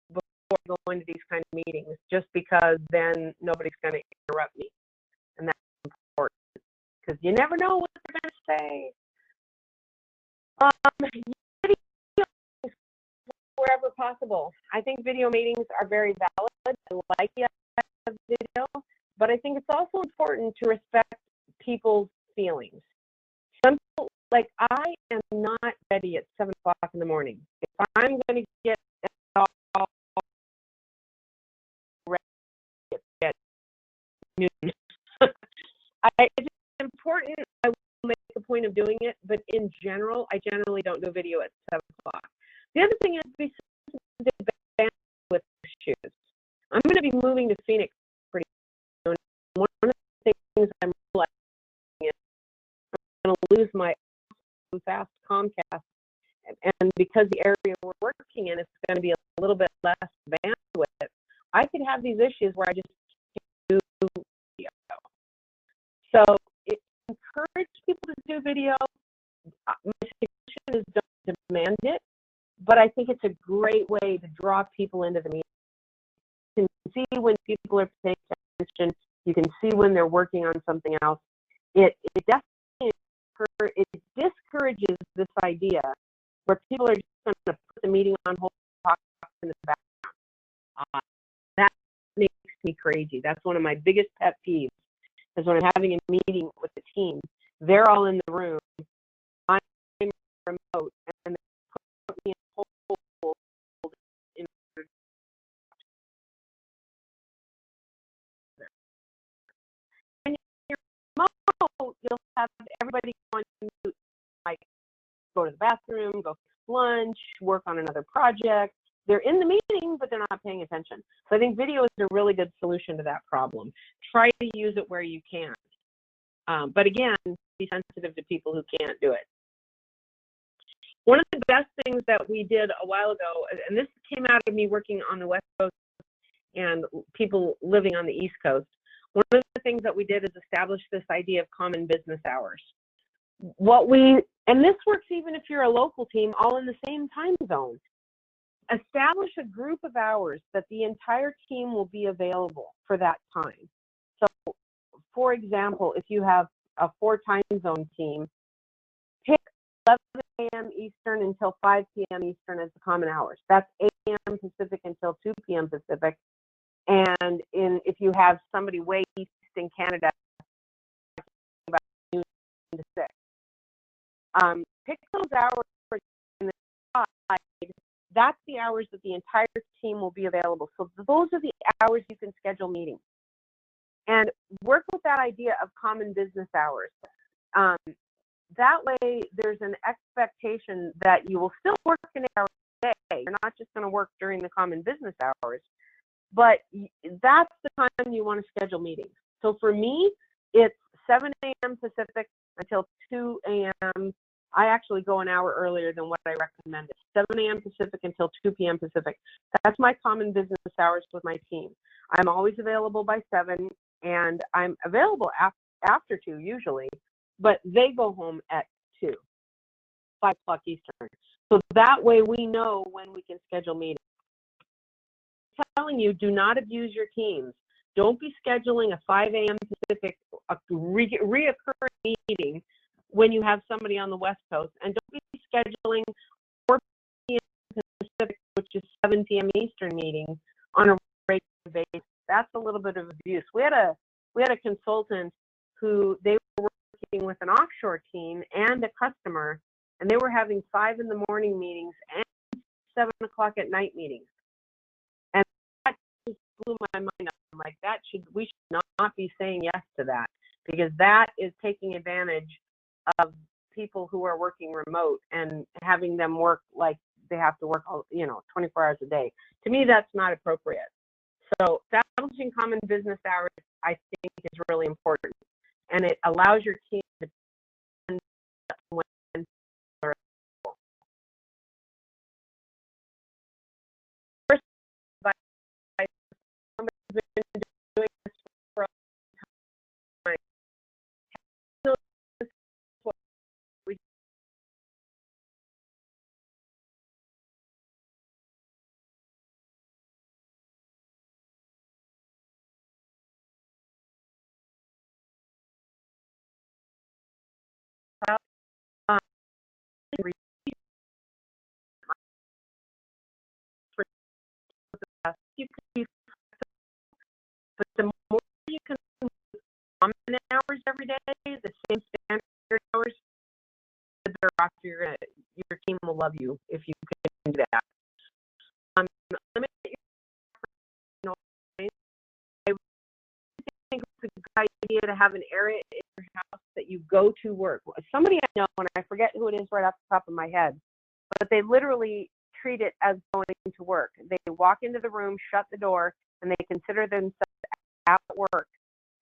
before going to these kind of meetings, just because then nobody's going to interrupt me, and that's important because you never know what they're going to say. Video wherever possible. I think video meetings are very valid. I like the idea of video, but I think it's also important to respect people's feelings. Some people, like, I am not ready at 7 o'clock in the morning. If I'm going to get all ready at noon, it's important. I will make a point of doing it, but in general, I generally don't do video at 7 o'clock. The other thing is be sensitive to bandwidth issues. I'm going to be moving to Phoenix pretty soon. One of the things I'm realizing is I'm going to lose my fast Comcast, and because the area we're working in is going to be a little bit less bandwidth, I could have these issues where I just can't do video. So encourage people to do video. My suggestion is don't demand it, but I think it's a great way to draw people into the meeting. You can see when people are paying attention. You can see when they're working on something else. It definitely discourages this idea where people are just going to put the meeting on hold and talk in the background. That makes me crazy. That's one of my biggest pet peeves, is when I'm having a meeting with the team. They're all in the room. I'm remote, and they put me in hold. When you're remote, you'll have everybody going to mute, like go to the bathroom, go for lunch, work on another project. They're in the meeting, but they're not paying attention. So I think video is a really good solution to that problem. Try to use it where you can. But again, be sensitive to people who can't do it. One of the best things that we did a while ago, and this came out of me working on the West Coast and people living on the East Coast, one of the things that we did is establish this idea of common business hours. And this works even if you're a local team all in the same time zone. Establish a group of hours that the entire team will be available for that time. So, for example, if you have a 4 time zone team, pick 11 a.m. Eastern until 5 p.m. Eastern as the common hours. That's 8 a.m. Pacific until 2 p.m. Pacific. And if you have somebody way east in Canada, about noon to 6. Pick those hours in the side. That's the hours that the entire team will be available. So those are the hours you can schedule meetings. And work with that idea of common business hours. That way, there's an expectation that you will still work an hour a day. You're not just going to work during the common business hours, but that's the time you want to schedule meetings. So for me, it's 7 a.m. Pacific until 2 a.m. I actually go an hour earlier than what I recommended. 7 a.m. Pacific until 2 p.m. Pacific. That's my common business hours with my team. I'm always available by 7, and I'm available after 2 usually, but they go home at 2, 5 o'clock Eastern. So that way we know when we can schedule meetings. I'm telling you, do not abuse your teams. Don't be scheduling a 5 a.m. Pacific reoccurring meeting when you have somebody on the West Coast, and don't be scheduling 4 p.m. Pacific, which is 7 p.m. Eastern meetings on a regular basis. That's a little bit of abuse. We had a consultant who they were working with an offshore team and a customer, and they were having 5 in the morning meetings and 7 o'clock at night meetings. And that just blew my mind up. I'm like, we should not be saying yes to that, because that is taking advantage of people who are working remote and having them work like they have to work, 24 hours a day. To me, that's not appropriate. So establishing common business hours, I think, is really important, and it allows your team to when they're available. First, somebody's been doing this for a long time. you can be, but the more you can common hours every day, the same standard hours, the better off your team will love you if you can do that. Limit your noise. I think it's a good idea to have an area in your house that you go to work. Somebody I know, and I forget who it is right off the top of my head, but they literally treat it as going to work. They walk into the room, shut the door, and they consider themselves at work,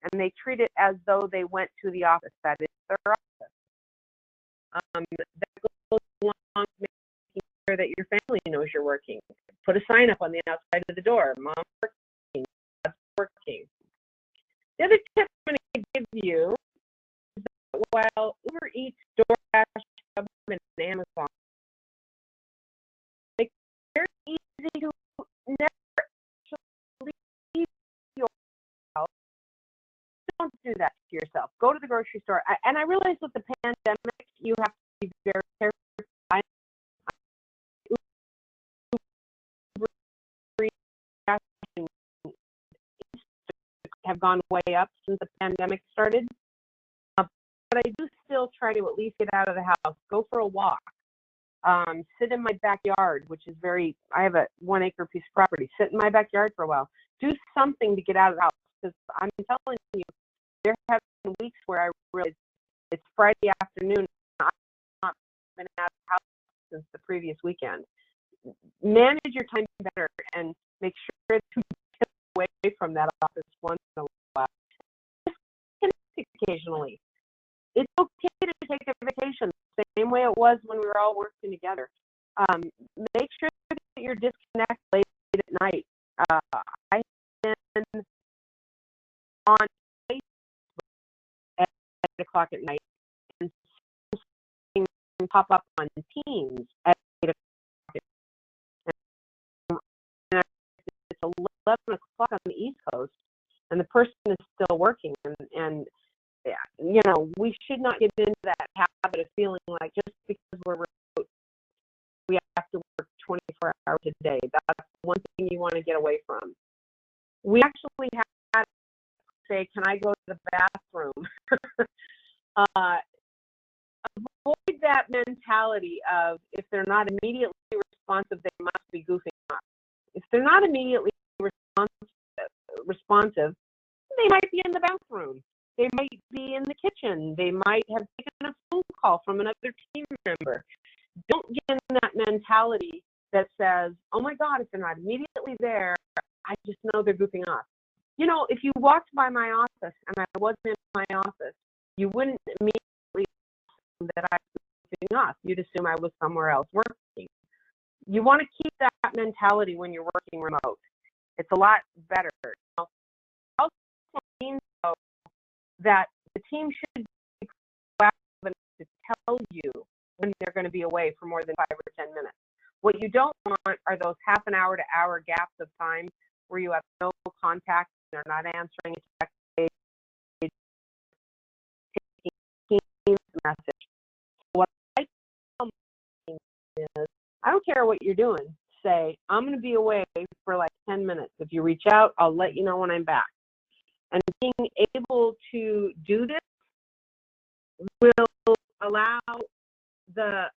and they treat it as though they went to the office. That is their office. That goes along with making sure that your family knows you're working. Put a sign up on the outside of the door. Mom's working. Dad's working. The other tip I'm going to give you is that while Uber Eats, DoorDash, and Amazon make it very easy to never actually leave your house, don't do that to yourself. Go to the grocery store. And I realize with the pandemic, you have to be very careful. Have gone way up since the pandemic started. But I do still try to at least get out of the house, go for a walk, sit in my backyard, which is I have a 1 acre piece of property, sit in my backyard for a while, do something to get out of the house. Because I'm telling you, there have been weeks where I realized it's Friday afternoon and I've not been out of the house since the previous weekend. Manage your time better and make sure to get away from that office once in a while. Just connect occasionally. It's okay to take a vacation, the same way it was when we were all working together. Make sure that you're disconnected late at night. I've been on Facebook at 8 o'clock at night and something pop up on Teams at 8 o'clock at night. And it's 11 o'clock on the East Coast, and the person is still working. And you know, we should not get into that habit of feeling like just because we're remote, we have to work 24 hours a day. That's one thing you want to get away from. We actually had to say, can I go to the bathroom? Avoid that mentality of if they're not immediately responsive, they must be goofing up. If they're not immediately responsive, they might be in the bathroom. They might be in the kitchen. They might have taken a phone call from another team member. Don't get in that mentality that says, oh my God, if they're not immediately there, I just know they're goofing off. You know, if you walked by my office and I wasn't in my office, you wouldn't immediately assume that I was goofing off. You'd assume I was somewhere else working. You want to keep that mentality when you're working remote. It's a lot better. Now, also means, though, that the team should be proactive enough to tell you when they're going to be away for more than 5 or 10 minutes. What you don't want are those half an hour to hour gaps of time where you have no contact, they're not answering a text, taking a message. What I tell my team is, I don't care what you're doing. Say, I'm going to be away for like 10 minutes. If you reach out, I'll let you know when I'm back. And being able to do this will allow the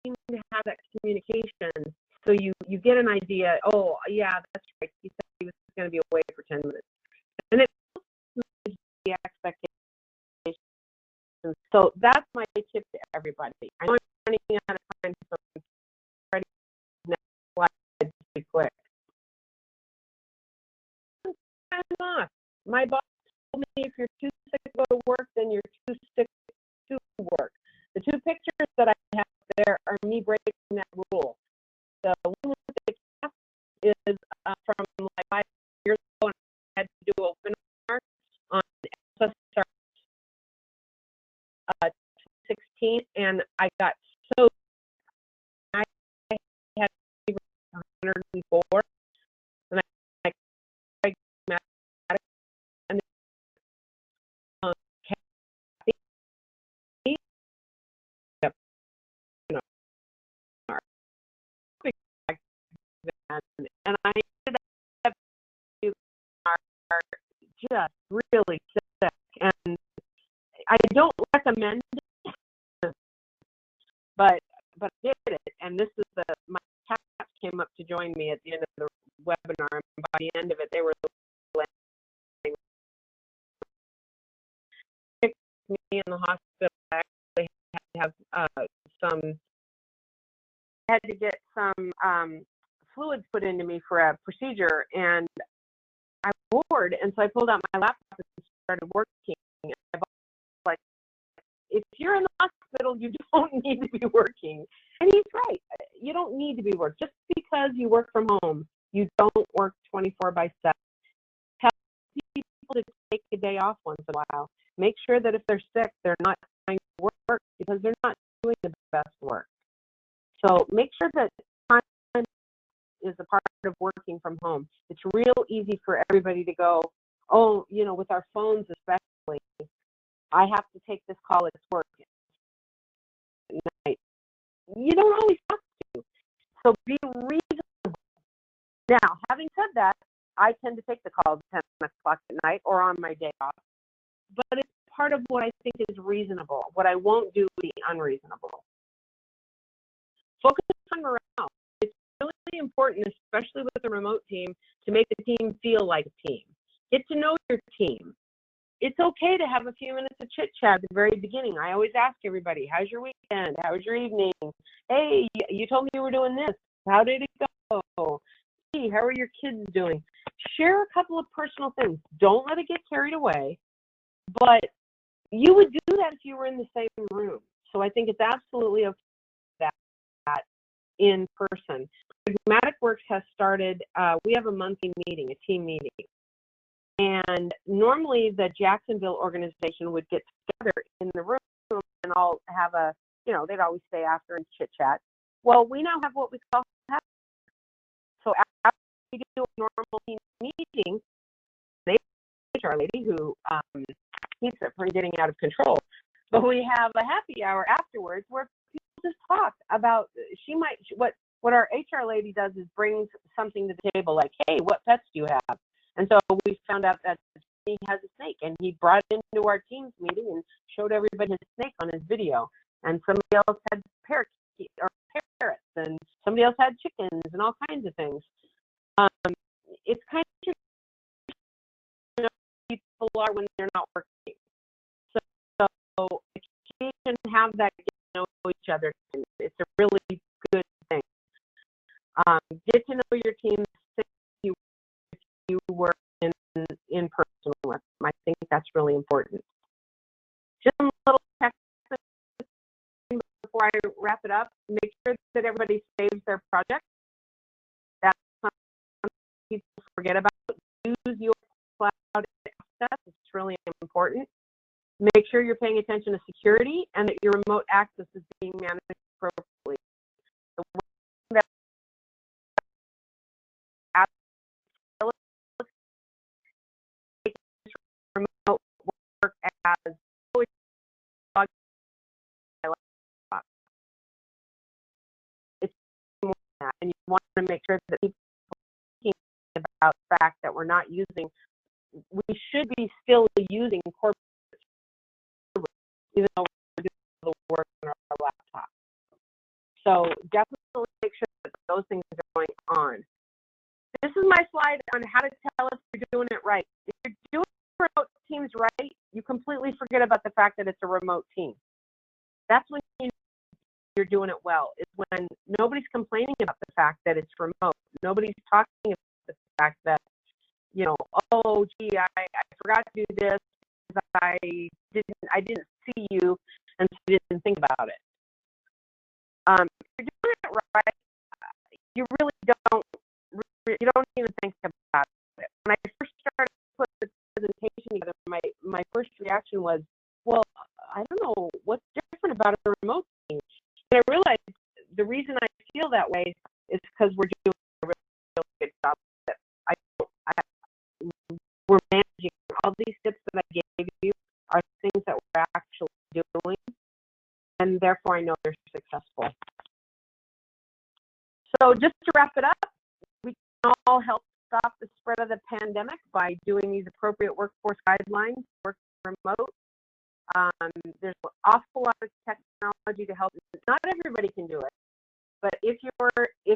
team to have that communication, so you get an idea. Oh, yeah, that's right. He said he was going to be away for 10 minutes, and it manages the expectations. So that's my tip to everybody. I know I'm running out of time, so I'm ready. Next slide, pretty quick. Time off. My boss told me if you're too sick to go to work, then you're too sick to work. The 2 pictures that I have there are me breaking that rule. The one with the cat is from like 5 years ago, and I had to do a webinar on SSR 2016, and I got so I had 104, and I and And I ended up are just really sick, and I don't recommend it, but I did it, and this is my cats came up to join me at the end of the webinar, and by the end of it, they were laying me in the hospital. I actually had to had to get some fluids put into me for a procedure, and I was bored, and so I pulled out my laptop and started working. And I was like, if you're in the hospital, you don't need to be working. And he's right. You don't need to be working. Just because you work from home, you don't work 24/7. Tell people to take a day off once in a while. Make sure that if they're sick, they're not trying to work because they're not doing the best work. So make sure that time is a part of working from home. It's real easy for everybody to go, oh, with our phones especially, I have to take this call at work at night. You don't always have to. So be reasonable. Now, having said that, I tend to take the calls at 10 o'clock at night or on my day off. But it's part of what I think is reasonable. What I won't do will be unreasonable. Focus on morale. It's really important, especially with a remote team, to make the team feel like a team. Get to know your team. It's okay to have a few minutes of chit-chat at the very beginning. I always ask everybody, how's your weekend? How was your evening? Hey, you told me you were doing this. How did it go? Hey, how are your kids doing? Share a couple of personal things. Don't let it get carried away. But you would do that if you were in the same room. So I think it's absolutely okay that in person. Pragmatic Works has started, we have a monthly meeting, a team meeting. And normally the Jacksonville organization would get together in the room and all have they'd always stay after and chit chat. Well, we now have what we call happy. So after we do a normal team meeting, they HR lady who keeps it from getting out of control. But we have a happy hour afterwards where people just talk about what our HR lady does is brings something to the table like, hey, what pets do you have? And so we found out that he has a snake, and he brought it into our team's meeting and showed everybody his snake on his video. And somebody else had parrots, and somebody else had chickens, and all kinds of things. It's kind of people are when they're not working. So if you can have that get to know each other, it's a really good thing. Get to know your team if you work in person with them. I think that's really important. Just a little text before I wrap it up. Make sure that everybody saves their project. That's something people forget about. Use your cloud access. It's really important. Make sure you're paying attention to security and that your remote access is being managed appropriately. The one that remote work as it's more than that, and you want to make sure that people are thinking about the fact that we should be still using corporate servers, even though we're doing the work on our laptop. So definitely make sure that those things are going on. This is my slide on how to tell if you're doing it right. If you're doing remote teams right, you completely forget about the fact that it's a remote team. That's when you're doing it well. It's when nobody's complaining about the fact that it's remote. Nobody's talking about the fact that, oh, gee, I forgot to do this because I didn't see you and so I didn't think about it. If you're doing it right, you really don't even think about it. When I first started to put the presentation together, my first reaction was, well, I don't know what's different about a remote team. And I realized the reason I feel that way is because we're doing a really good job. We're managing all these tips that I gave you are things that we're actually doing, and therefore I know they're successful. So just to wrap it up, all help stop the spread of the pandemic by doing these appropriate workforce guidelines, work remote. There's an awful lot of technology to help. Not everybody can do it, but if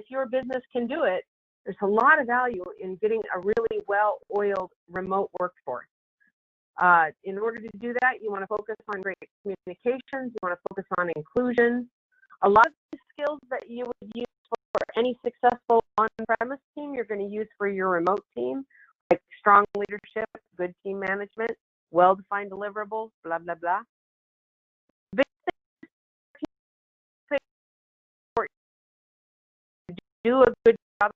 your business can do it, there's a lot of value in getting a really well-oiled remote workforce. In order to do that, you want to focus on great communications. You want to focus on inclusion. A lot of the skills that you would use for any successful on-premise team, you're going to use for your remote team, like strong leadership, good team management, well-defined deliverables, blah, blah, blah. Do a good job.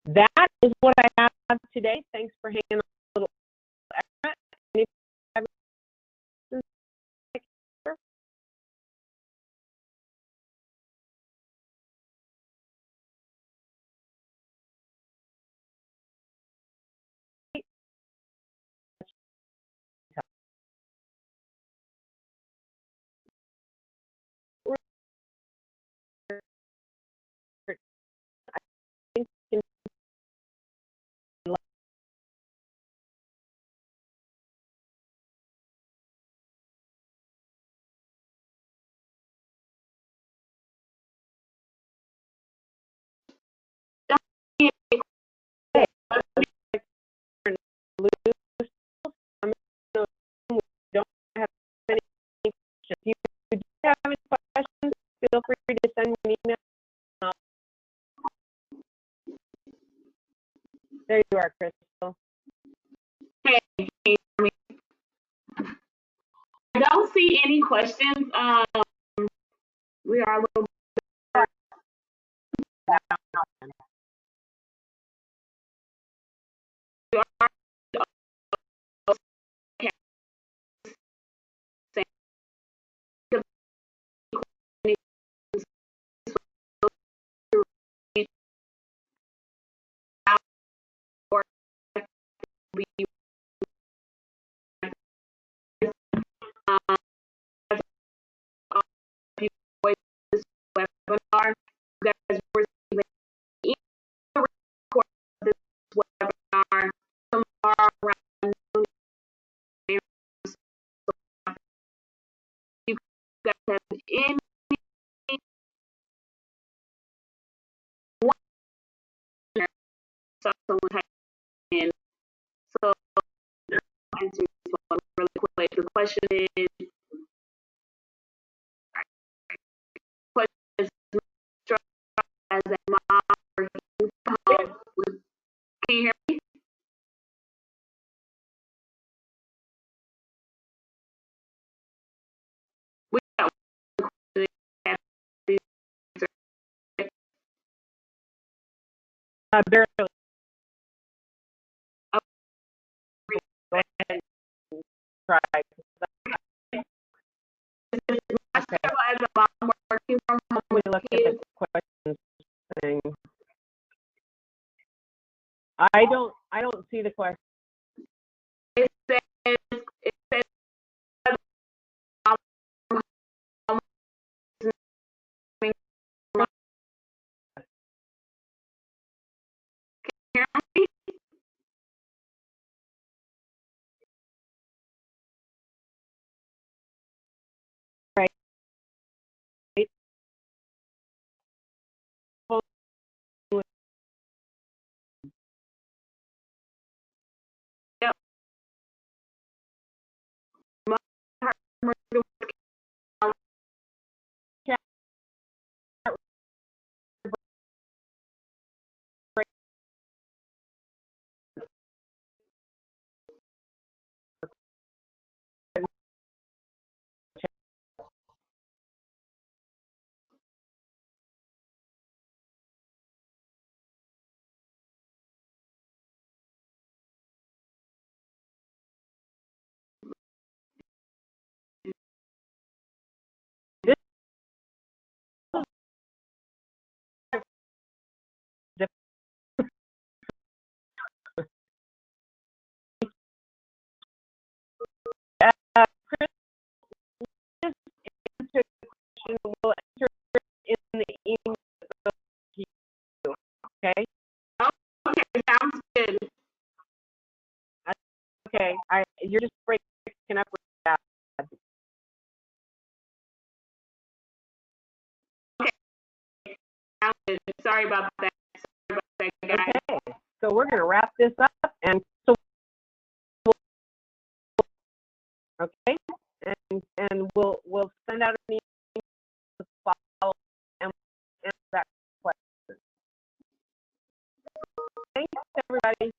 That is what I have today. Thanks for hanging on a little extra. If you have any questions, feel free to send me an email. There you are, Crystal. Hey, I don't see any questions. We are a little bit. Webinar. You guys were record this webinar tomorrow around noon. You guys have any one someone type in. So I'll answer this one really quick. The question is as a mom or can you hear me? We got Barely. Go ahead and try. As a mom working from home We look at the questions thing. I don't see the question. It says you're just breaking up with that. Okay. Sorry about that. Sorry about that, guys. Okay, so we're going to wrap this up, and so okay, and we'll send out an email to follow and answer that question. Thanks, everybody.